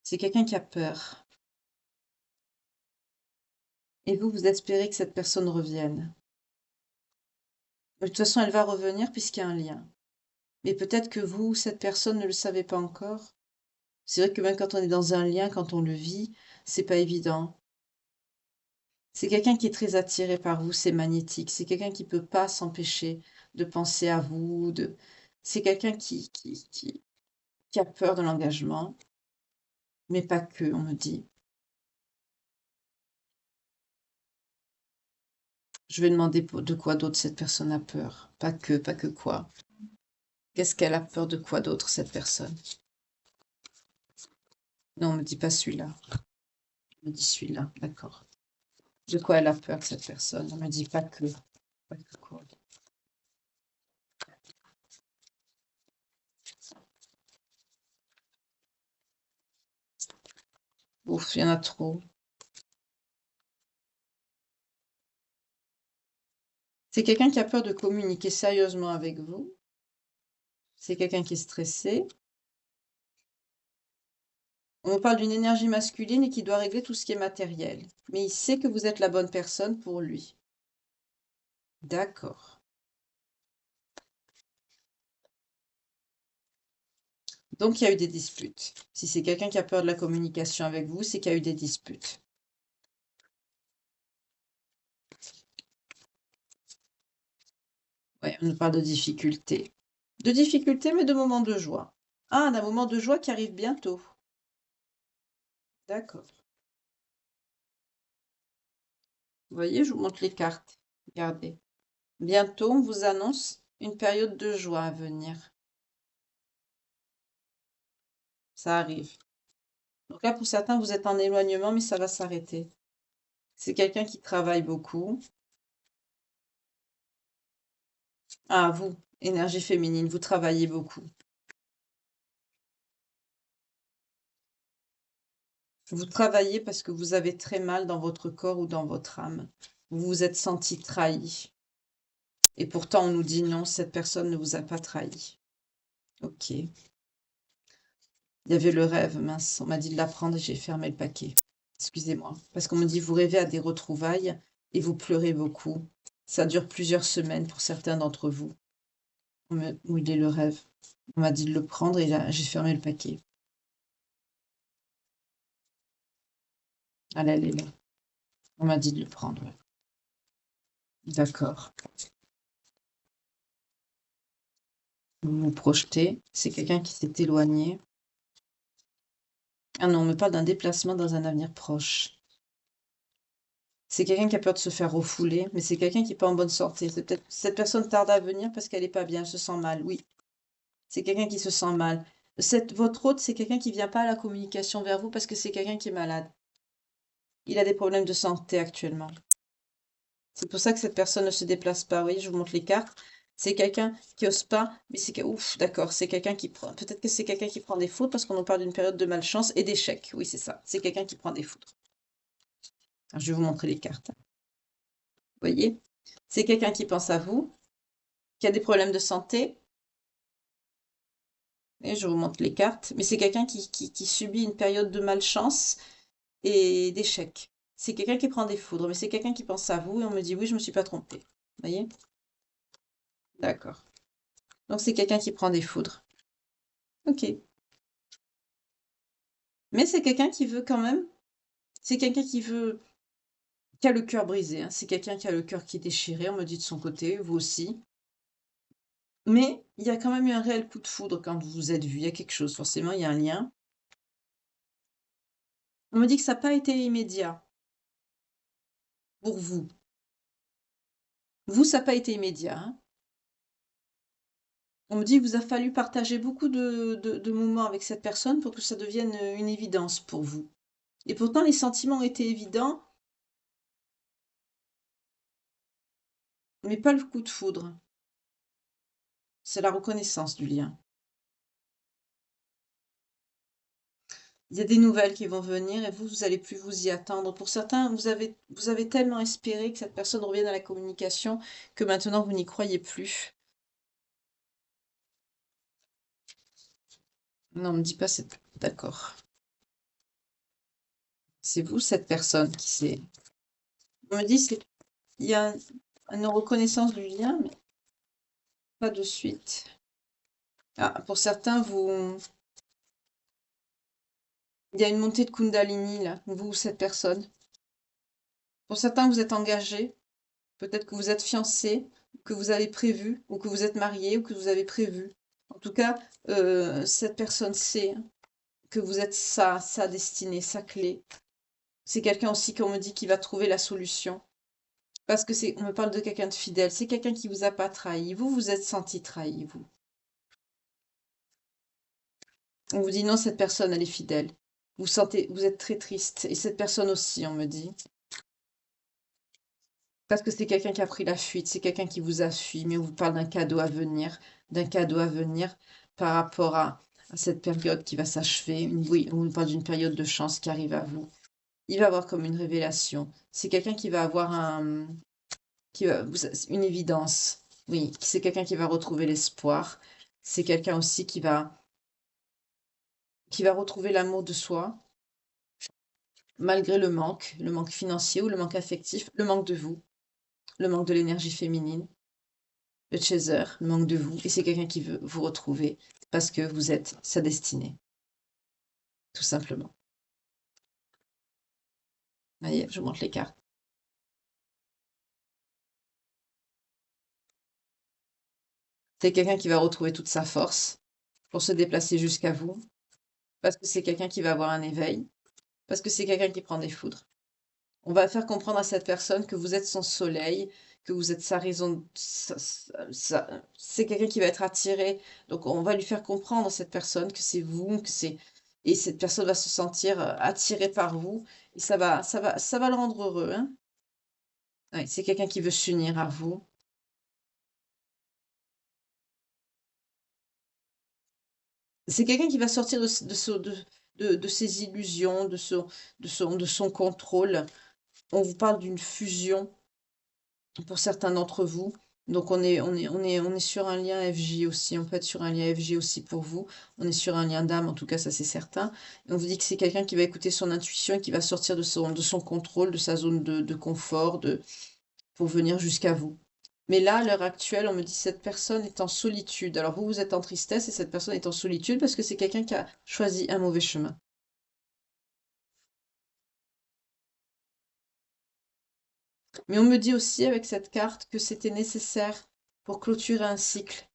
C'est quelqu'un qui a peur. Et vous, vous espérez que cette personne revienne. De toute façon, elle va revenir puisqu'il y a un lien. Mais peut-être que vous, cette personne, ne le savez pas encore. C'est vrai que même quand on est dans un lien, quand on le vit, c'est pas évident. C'est quelqu'un qui est très attiré par vous, c'est magnétique. C'est quelqu'un qui peut pas s'empêcher de penser à vous. C'est quelqu'un qui a peur de l'engagement, mais pas que, on me dit. Je vais demander de quoi d'autre cette personne a peur. Pas que quoi. Qu'est-ce qu'elle a peur de quoi d'autre, cette personne? Non, on me dit pas celui-là. On me dit celui-là, d'accord. De quoi elle a peur, cette personne? On me dit pas que. Pas que quoi. Ouf, il y en a trop. C'est quelqu'un qui a peur de communiquer sérieusement avec vous. C'est quelqu'un qui est stressé. On me parle d'une énergie masculine et qui doit régler tout ce qui est matériel. Mais il sait que vous êtes la bonne personne pour lui. D'accord. Donc il y a eu des disputes. Si c'est quelqu'un qui a peur de la communication avec vous, c'est qu'il y a eu des disputes. Ouais, on nous parle de difficultés. De difficultés, mais de moments de joie. Ah, d'un moment de joie qui arrive bientôt. D'accord. Vous voyez, je vous montre les cartes. Regardez. Bientôt, on vous annonce une période de joie à venir. Ça arrive. Donc là, pour certains, vous êtes en éloignement, mais ça va s'arrêter. C'est quelqu'un qui travaille beaucoup. Ah, vous, énergie féminine, vous travaillez beaucoup. Vous travaillez parce que vous avez très mal dans votre corps ou dans votre âme. Vous vous êtes senti trahi. Et pourtant, on nous dit non, cette personne ne vous a pas trahi. Ok. Il y avait le rêve, mince. On m'a dit de l'apprendre et j'ai fermé le paquet. Excusez-moi. Parce qu'on me dit, vous rêvez à des retrouvailles et vous pleurez beaucoup. Ça dure plusieurs semaines pour certains d'entre vous. Où il est le rêve. On m'a dit de le prendre et là, j'ai fermé le paquet. Ah là, elle est là. On m'a dit de le prendre. Ouais. D'accord. Vous vous projetez. C'est quelqu'un qui s'est éloigné. Ah non, on me parle d'un déplacement dans un avenir proche. C'est quelqu'un qui a peur de se faire refouler, mais c'est quelqu'un qui n'est pas en bonne santé. C'est peut-être cette personne tarde à venir parce qu'elle n'est pas bien, elle se sent mal. Oui, c'est quelqu'un qui se sent mal. Votre hôte, c'est quelqu'un qui vient pas à la communication vers vous parce que c'est quelqu'un qui est malade. Il a des problèmes de santé actuellement. C'est pour ça que cette personne ne se déplace pas. Oui, je vous montre les cartes. C'est quelqu'un qui ose pas, mais c'est ouf, d'accord, c'est quelqu'un qui prend. Peut-être que c'est quelqu'un qui prend des foudres parce qu'on nous parle d'une période de malchance et d'échec. Oui, c'est ça. C'est quelqu'un qui prend des foudres. Alors, je vais vous montrer les cartes. Vous voyez? C'est quelqu'un qui pense à vous, qui a des problèmes de santé. Et je vous montre les cartes. Mais c'est quelqu'un qui subit une période de malchance et d'échec. C'est quelqu'un qui prend des foudres, mais c'est quelqu'un qui pense à vous et on me dit oui, je me suis pas trompée. Vous voyez? D'accord. Donc c'est quelqu'un qui prend des foudres. Ok. Mais c'est quelqu'un qui veut quand même. C'est quelqu'un qui a le cœur brisé, hein. C'est quelqu'un qui a le cœur qui est déchiré, on me dit de son côté, vous aussi. Mais il y a quand même eu un réel coup de foudre quand vous vous êtes vus. Il y a quelque chose, forcément, il y a un lien. On me dit que ça n'a pas été immédiat pour vous. Vous, ça n'a pas été immédiat, hein. On me dit qu'il vous a fallu partager beaucoup de moments avec cette personne pour que ça devienne une évidence pour vous. Et pourtant, les sentiments étaient évidents, mais pas le coup de foudre. C'est la reconnaissance du lien. Il y a des nouvelles qui vont venir et vous allez plus vous y attendre. Pour certains, vous avez tellement espéré que cette personne revienne à la communication que maintenant vous n'y croyez plus. Non, on me dit pas c'est d'accord. C'est vous cette personne qui s'est. On me dit c'est il y a une reconnaissance du lien, mais pas de suite. Ah, pour certains, il y a une montée de Kundalini là, vous cette personne. Pour certains, vous êtes engagés. Peut-être que vous êtes fiancé, que vous avez prévu, ou que vous êtes marié, ou que vous avez prévu. En tout cas, cette personne sait que vous êtes sa destinée, sa clé. C'est quelqu'un aussi qu'on me dit qui va trouver la solution. Parce que on me parle de quelqu'un de fidèle. C'est quelqu'un qui vous a pas trahi. Vous, vous êtes senti trahi, vous. On vous dit non, cette personne, elle est fidèle. Vous êtes très triste. Et cette personne aussi, on me dit. Parce que c'est quelqu'un qui a pris la fuite, c'est quelqu'un qui vous a fui, mais on vous parle d'un cadeau à venir par rapport à cette période qui va s'achever. Oui, on vous parle d'une période de chance qui arrive à vous. Il va avoir comme une révélation. C'est quelqu'un qui va avoir une évidence. Oui, c'est quelqu'un qui va retrouver l'espoir. C'est quelqu'un aussi qui va retrouver l'amour de soi, malgré le manque financier ou le manque affectif, le manque de vous, le manque de l'énergie féminine. Le chaser, le manque de vous, et c'est quelqu'un qui veut vous retrouver parce que vous êtes sa destinée, tout simplement. Voyez, je vous montre les cartes. C'est quelqu'un qui va retrouver toute sa force pour se déplacer jusqu'à vous, parce que c'est quelqu'un qui va avoir un éveil, parce que c'est quelqu'un qui prend des foudres. On va faire comprendre à cette personne que vous êtes son soleil, que vous êtes sa raison. C'est quelqu'un qui va être attiré. Donc on va lui faire comprendre à cette personne que c'est vous, que c'est. Et cette personne va se sentir attirée par vous. Et ça va le rendre heureux, hein. Ouais, c'est quelqu'un qui veut s'unir à vous. C'est quelqu'un qui va sortir de ses illusions, de son contrôle. On vous parle d'une fusion pour certains d'entre vous. Donc on est sur un lien FJ aussi, on peut être sur un lien FJ aussi pour vous. On est sur un lien d'âme, en tout cas ça c'est certain. Et on vous dit que c'est quelqu'un qui va écouter son intuition et qui va sortir de son contrôle, de sa zone de confort, pour venir jusqu'à vous. Mais là, à l'heure actuelle, on me dit que cette personne est en solitude. Alors vous, vous êtes en tristesse et cette personne est en solitude parce que c'est quelqu'un qui a choisi un mauvais chemin. Mais on me dit aussi avec cette carte que c'était nécessaire pour clôturer un cycle.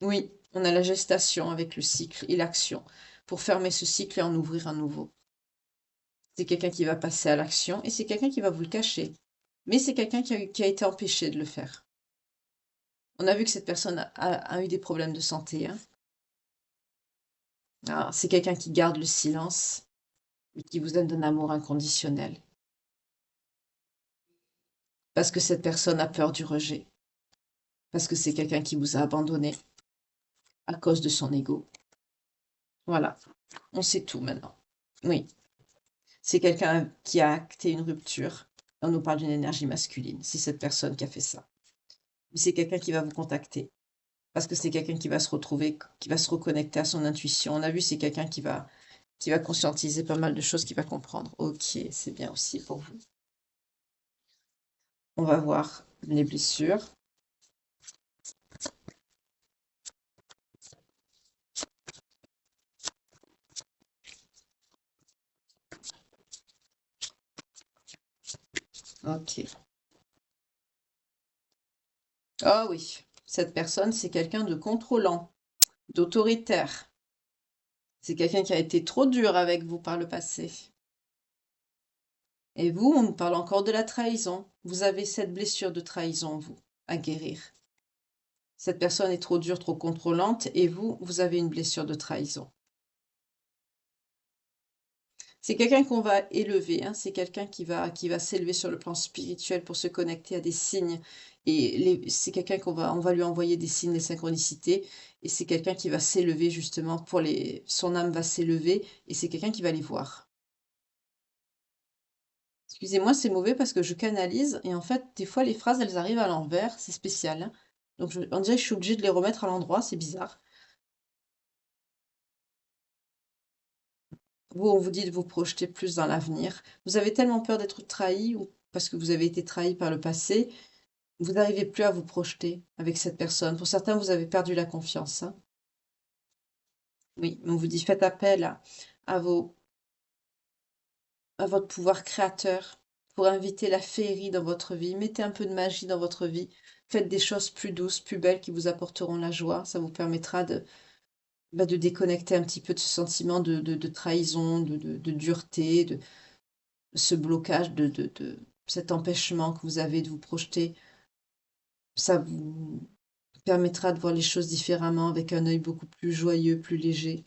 Oui, on a la gestation avec le cycle et l'action pour fermer ce cycle et en ouvrir un nouveau. C'est quelqu'un qui va passer à l'action et c'est quelqu'un qui va vous le cacher. Mais c'est quelqu'un qui a été empêché de le faire. On a vu que cette personne a eu des problèmes de santé, hein. Ah, c'est quelqu'un qui garde le silence et qui vous aime d'un amour inconditionnel. Parce que cette personne a peur du rejet. Parce que c'est quelqu'un qui vous a abandonné à cause de son ego. Voilà, on sait tout maintenant. Oui. C'est quelqu'un qui a acté une rupture. On nous parle d'une énergie masculine. C'est cette personne qui a fait ça. Mais c'est quelqu'un qui va vous contacter. Parce que c'est quelqu'un qui va se retrouver, qui va se reconnecter à son intuition. On a vu, c'est quelqu'un qui va conscientiser pas mal de choses, qui va comprendre. Ok, c'est bien aussi pour vous. On va voir les blessures. Ok. Ah oui, cette personne, c'est quelqu'un de contrôlant, d'autoritaire. C'est quelqu'un qui a été trop dur avec vous par le passé. Et vous, on nous parle encore de la trahison. Vous avez cette blessure de trahison, vous, à guérir. Cette personne est trop dure, trop contrôlante, et vous, vous avez une blessure de trahison. C'est quelqu'un qu'on va élever, hein. C'est quelqu'un qui va s'élever sur le plan spirituel pour se connecter à des signes. Et c'est quelqu'un on va lui envoyer des signes, des synchronicités. Et c'est quelqu'un qui va s'élever justement son âme va s'élever et c'est quelqu'un qui va les voir. Excusez-moi, c'est mauvais parce que je canalise et en fait, des fois, les phrases, elles arrivent à l'envers. C'est spécial, hein. Donc, on dirait que je suis obligée de les remettre à l'endroit. C'est bizarre. Vous, on vous dit de vous projeter plus dans l'avenir. Vous avez tellement peur d'être trahi ou parce que vous avez été trahi par le passé, vous n'arrivez plus à vous projeter avec cette personne. Pour certains, vous avez perdu la confiance, hein. Oui, on vous dit faites appel à vos, à votre pouvoir créateur pour inviter la féerie dans votre vie. Mettez un peu de magie dans votre vie. Faites des choses plus douces, plus belles qui vous apporteront la joie. Ça vous permettra de déconnecter un petit peu de ce sentiment de trahison, de dureté, de ce blocage, de cet empêchement que vous avez de vous projeter. Ça vous permettra de voir les choses différemment, avec un œil beaucoup plus joyeux, plus léger.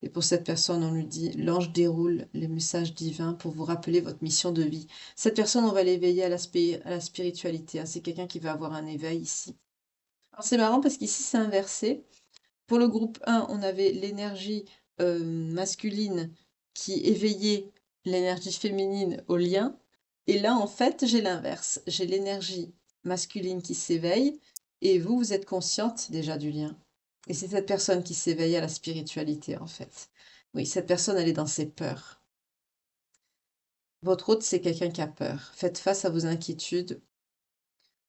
Et pour cette personne, on lui dit, l'ange déroule les messages divins pour vous rappeler votre mission de vie. Cette personne, on va l'éveiller à la spiritualité, hein. C'est quelqu'un qui va avoir un éveil ici. Alors c'est marrant parce qu'ici, c'est inversé. Pour le groupe 1, on avait l'énergie masculine qui éveillait l'énergie féminine au lien. Et là, en fait, j'ai l'inverse. J'ai l'énergie masculine qui s'éveille et vous, vous êtes consciente déjà du lien. Et c'est cette personne qui s'éveille à la spiritualité, en fait. Oui, cette personne, elle est dans ses peurs. Votre hôte, c'est quelqu'un qui a peur. Faites face à vos inquiétudes.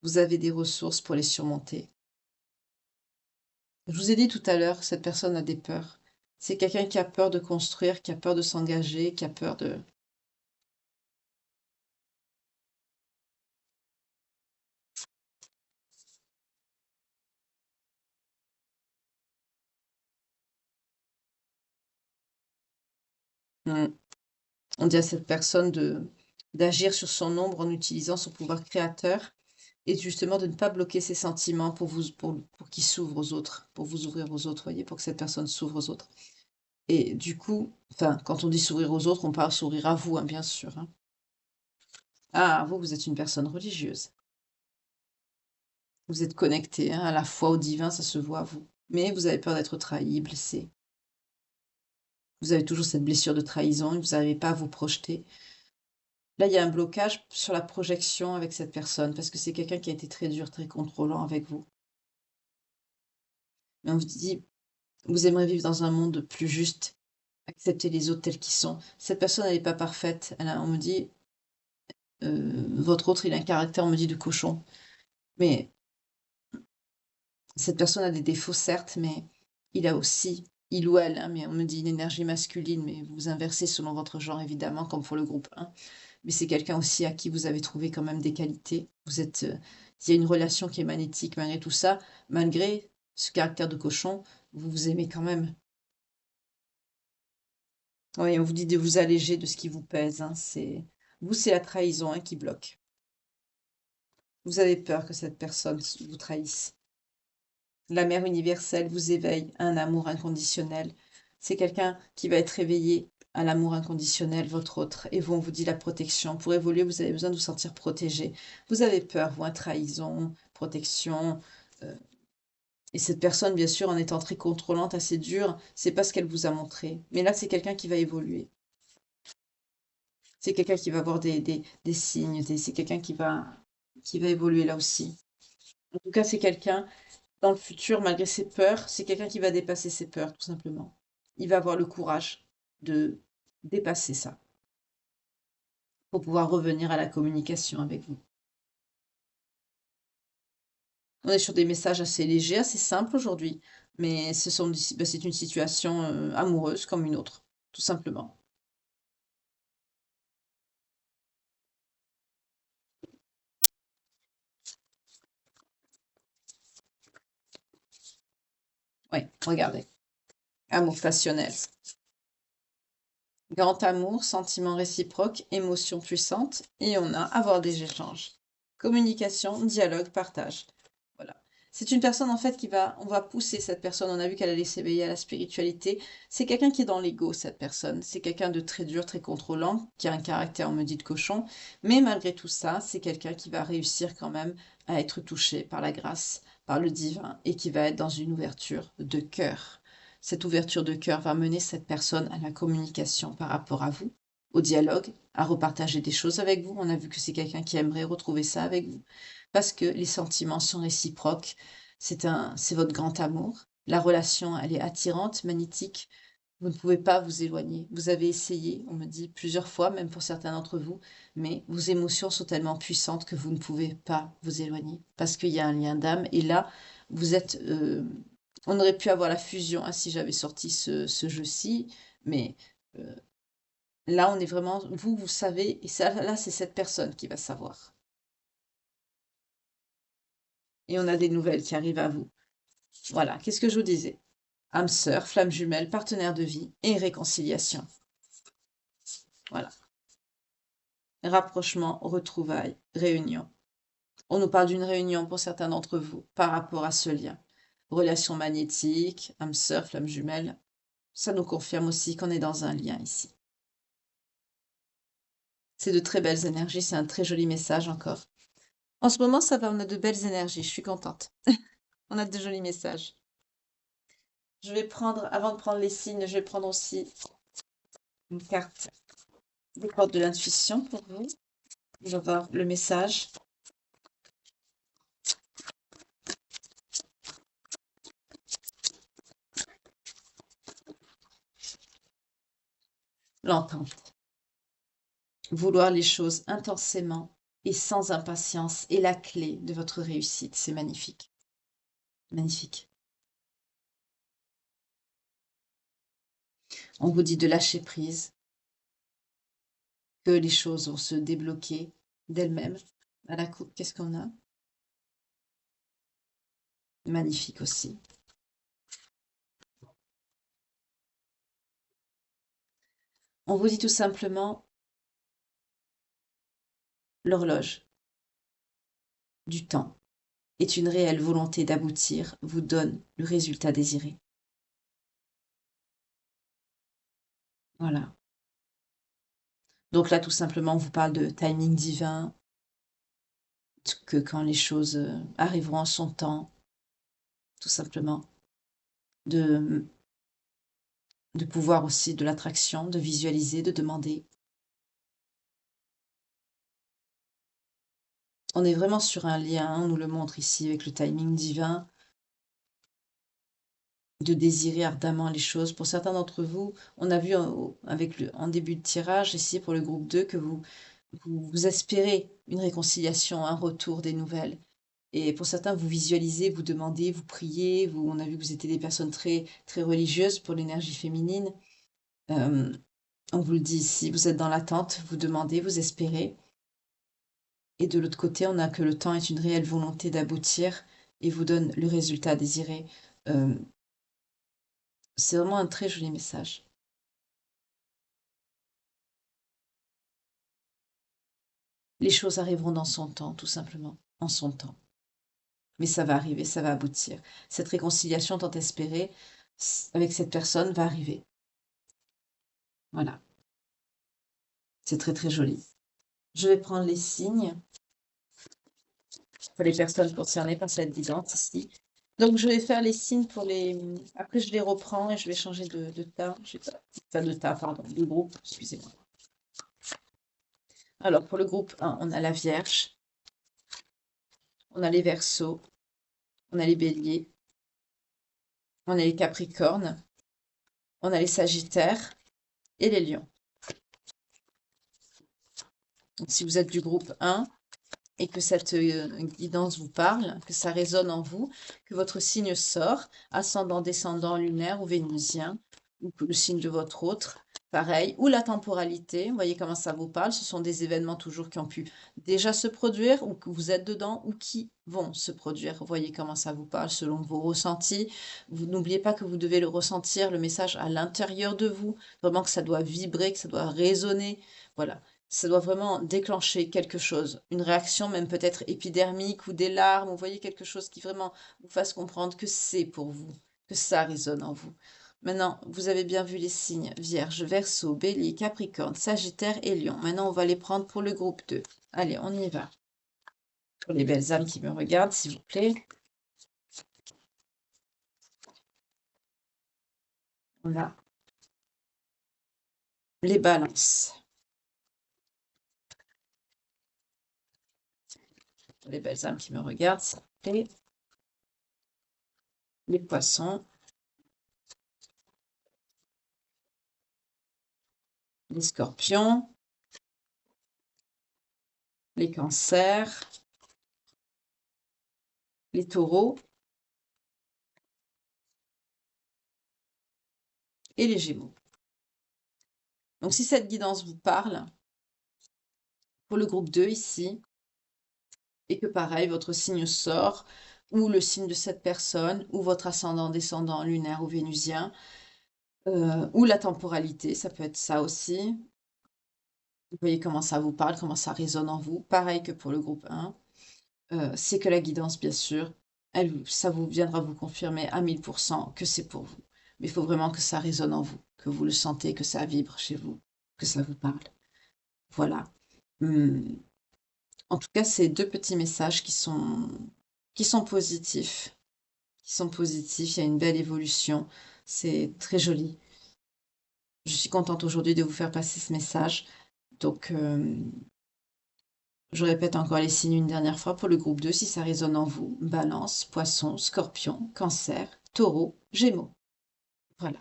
Vous avez des ressources pour les surmonter. Je vous ai dit tout à l'heure, cette personne a des peurs. C'est quelqu'un qui a peur de construire, qui a peur de s'engager, qui a peur de... Hmm. On dit à cette personne d'agir sur son ombre en utilisant son pouvoir créateur et justement de ne pas bloquer ses sentiments pour qu'ils s'ouvrent aux autres, pour vous ouvrir aux autres, voyez, pour que cette personne s'ouvre aux autres. Et du coup, enfin, quand on dit s'ouvrir aux autres, on parle s'ouvrir à vous, hein, bien sûr, hein. Ah, vous, vous êtes une personne religieuse. Vous êtes connecté, hein, à la foi au divin, ça se voit à vous. Mais vous avez peur d'être trahi, blessé. Vous avez toujours cette blessure de trahison et vous n'arrivez pas à vous projeter. Là, il y a un blocage sur la projection avec cette personne parce que c'est quelqu'un qui a été très dur, très contrôlant avec vous. Mais on vous dit, vous aimeriez vivre dans un monde plus juste, accepter les autres tels qu'ils sont. Cette personne, elle n'est pas parfaite. On me dit, votre autre, il a un caractère, on me dit, de cochon. Mais cette personne a des défauts, certes, mais il a aussi, il ou elle, hein, mais on me dit une énergie masculine, mais vous inversez selon votre genre, évidemment, comme pour le groupe 1. Mais c'est quelqu'un aussi à qui vous avez trouvé quand même des qualités. Il y a une relation qui est magnétique malgré tout ça, malgré ce caractère de cochon, vous vous aimez quand même. Oui, on vous dit de vous alléger de ce qui vous pèse, hein. C'est la trahison, hein, qui bloque. Vous avez peur que cette personne vous trahisse. La mère universelle vous éveille à un amour inconditionnel. C'est quelqu'un qui va être éveillé à l'amour inconditionnel, votre autre. Et vous, on vous dit la protection. Pour évoluer, vous avez besoin de vous sentir protégé. Vous avez peur, vous, trahison, protection. euh, et cette personne, bien sûr, en étant très contrôlante, assez dure, c'est pas ce qu'elle vous a montré. Mais là, c'est quelqu'un qui va évoluer. C'est quelqu'un qui va avoir des signes, c'est quelqu'un qui va évoluer là aussi. En tout cas, c'est quelqu'un, dans le futur, malgré ses peurs, c'est quelqu'un qui va dépasser ses peurs, tout simplement. Il va avoir le courage de dépasser ça pour pouvoir revenir à la communication avec vous. On est sur des messages assez légers, assez simples aujourd'hui, mais c'est une situation amoureuse comme une autre, tout simplement. Oui, regardez. Amour passionnel. Grand amour, sentiment réciproque, émotion puissante, et on a avoir des échanges. Communication, dialogue, partage. Voilà. C'est une personne en fait on va pousser cette personne. On a vu qu'elle allait s'éveiller à la spiritualité. C'est quelqu'un qui est dans l'ego, cette personne. C'est quelqu'un de très dur, très contrôlant, qui a un caractère, on me dit, de cochon. Mais malgré tout ça, c'est quelqu'un qui va réussir quand même à être touché par la grâce, par le divin, et qui va être dans une ouverture de cœur. Cette ouverture de cœur va mener cette personne à la communication par rapport à vous, au dialogue, à repartager des choses avec vous. On a vu que c'est quelqu'un qui aimerait retrouver ça avec vous parce que les sentiments sont réciproques. C'est votre grand amour. La relation, elle est attirante, magnétique. Vous ne pouvez pas vous éloigner. Vous avez essayé, on me dit plusieurs fois, même pour certains d'entre vous, mais vos émotions sont tellement puissantes que vous ne pouvez pas vous éloigner parce qu'il y a un lien d'âme. Et là, vous êtes, on aurait pu avoir la fusion hein, si j'avais sorti ce jeu-ci, mais là, on est vraiment, vous savez, et ça, là, c'est cette personne qui va savoir. Et on a des nouvelles qui arrivent à vous. Voilà, qu'est-ce que je vous disais? Âme sœur, flamme jumelle, partenaire de vie et réconciliation. Voilà. Rapprochement, retrouvailles, réunion. On nous parle d'une réunion pour certains d'entre vous par rapport à ce lien. Relation magnétique, âme sœur, flamme jumelle. Ça nous confirme aussi qu'on est dans un lien ici. C'est de très belles énergies, c'est un très joli message encore. En ce moment, ça va, on a de belles énergies, je suis contente. On a de jolis messages. Je vais prendre, avant de prendre les signes, je vais prendre aussi une carte des portes de l'intuition pour vous. Je vais voir le message. L'entente. Vouloir les choses intensément et sans impatience est la clé de votre réussite. C'est magnifique. Magnifique. On vous dit de lâcher prise, que les choses vont se débloquer d'elles-mêmes. À la coupe, qu'est-ce qu'on a? Magnifique aussi. On vous dit tout simplement l'horloge du temps est une réelle volonté d'aboutir, vous donne le résultat désiré. Voilà. Donc là, tout simplement, on vous parle de timing divin, que quand les choses arriveront en son temps, tout simplement, de, de pouvoir aussi de l'attraction, de visualiser, de demander. On est vraiment sur un lien, on nous le montre ici avec le timing divin, de désirer ardemment les choses. Pour certains d'entre vous, on a vu en début de tirage ici pour le groupe 2 que vous espérez une réconciliation, un retour des nouvelles. Et pour certains, vous visualisez, vous demandez, vous priez. On a vu que vous étiez des personnes très, très religieuses pour l'énergie féminine. Euh, on vous le dit ici, vous êtes dans l'attente, vous demandez, vous espérez. Et de l'autre côté, on a que le temps est une réelle volonté d'aboutir et vous donne le résultat désiré. Euh, c'est vraiment un très joli message. Les choses arriveront dans son temps, tout simplement, en son temps. Mais ça va arriver, ça va aboutir. Cette réconciliation tant espérée avec cette personne va arriver. Voilà, c'est très très joli. Je vais prendre les signes pour les personnes concernées par cette guidance ici. Donc je vais faire les signes pour les... Après je les reprends et je vais changer de tas. Enfin de tas, pardon, de groupe, excusez-moi. Alors, pour le groupe 1, on a la Vierge, on a les Verseaux, on a les Béliers, on a les Capricornes, on a les Sagittaires et les Lions. Donc, si vous êtes du groupe 1 et que cette guidance vous parle, que ça résonne en vous, que votre signe sort, ascendant, descendant, lunaire ou vénusien, ou que le signe de votre autre, pareil, ou la temporalité, vous voyez comment ça vous parle, ce sont des événements toujours qui ont pu déjà se produire, ou que vous êtes dedans, ou qui vont se produire. Vous voyez comment ça vous parle selon vos ressentis. Vous n'oubliez pas que vous devez le ressentir, le message à l'intérieur de vous, vraiment que ça doit vibrer, que ça doit résonner. Voilà, ça doit vraiment déclencher quelque chose, une réaction même peut-être épidermique ou des larmes, vous voyez quelque chose qui vraiment vous fasse comprendre que c'est pour vous, que ça résonne en vous. Maintenant, vous avez bien vu les signes Vierge, Verseau, Bélier, Capricorne, Sagittaire et Lion. Maintenant, on va les prendre pour le groupe 2. Allez, on y va. Pour les belles âmes qui me regardent, s'il vous plaît. On a les balances. Pour les belles âmes qui me regardent, s'il vous plaît. Les poissons. Les scorpions. Les cancers. Les taureaux. Et les Gémeaux. Donc, si cette guidance vous parle, pour le groupe 2 ici, et que pareil, votre signe sort, ou le signe de cette personne, ou votre ascendant, descendant, lunaire ou vénusien, ou la temporalité, ça peut être ça aussi. Vous voyez comment ça vous parle, comment ça résonne en vous. Pareil que pour le groupe 1. C'est que la guidance, bien sûr, ça vous viendra vous confirmer à 1000% que c'est pour vous. Mais il faut vraiment que ça résonne en vous, que vous le sentez, que ça vibre chez vous, que ça vous parle. Voilà. En tout cas, c'est deux petits messages qui sont positifs. Qui sont positifs. Il y a une belle évolution. C'est très joli. Je suis contente aujourd'hui de vous faire passer ce message. Donc, je répète encore les signes une dernière fois pour le groupe 2, si ça résonne en vous. Balance, Poisson, Scorpion, Cancer, Taureau, Gémeaux. Voilà.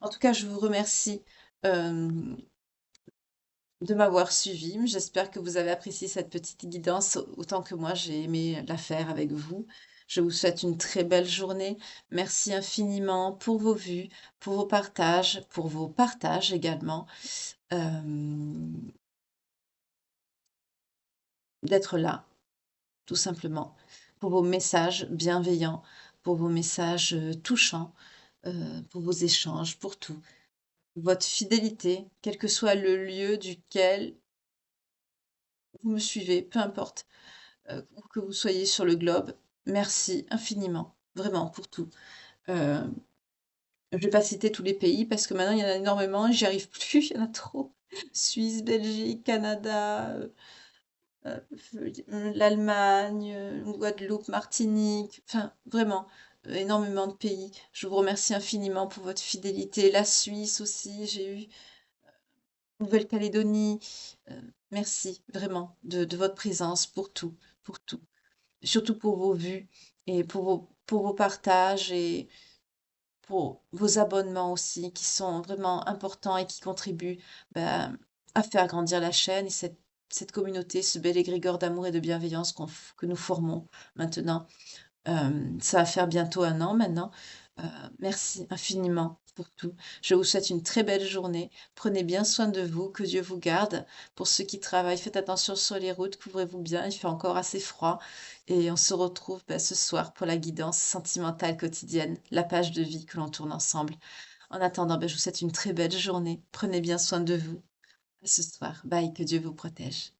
En tout cas, je vous remercie de m'avoir suivi. J'espère que vous avez apprécié cette petite guidance autant que moi, j'ai aimé la faire avec vous. Je vous souhaite une très belle journée. Merci infiniment pour vos vues, pour vos partages également. D'être là, tout simplement, pour vos messages bienveillants, pour vos messages touchants, pour vos échanges, pour tout. Votre fidélité, quel que soit le lieu duquel vous me suivez, peu importe, où que vous soyez sur le globe, merci infiniment, vraiment pour tout. Je ne vais pas citer tous les pays parce que maintenant il y en a énormément, j'y arrive plus, il y en a trop. Suisse, Belgique, Canada, l'Allemagne, Guadeloupe, Martinique, enfin vraiment énormément de pays. Je vous remercie infiniment pour votre fidélité. La Suisse aussi, j'ai eu Nouvelle-Calédonie. Merci vraiment de votre présence pour tout, pour tout. Surtout pour vos vues et pour vos partages et pour vos abonnements aussi qui sont vraiment importants et qui contribuent ben, à faire grandir la chaîne et cette communauté, ce bel égrégore d'amour et de bienveillance que nous formons maintenant. Ça va faire bientôt 1 an maintenant. Merci infiniment pour tout. Je vous souhaite une très belle journée. Prenez bien soin de vous, que Dieu vous garde. Pour ceux qui travaillent, faites attention sur les routes, couvrez-vous bien, il fait encore assez froid. Et on se retrouve ce soir pour la guidance sentimentale quotidienne, la page de vie que l'on tourne ensemble. En attendant, je vous souhaite une très belle journée. Prenez bien soin de vous. À ce soir. Bye, que Dieu vous protège.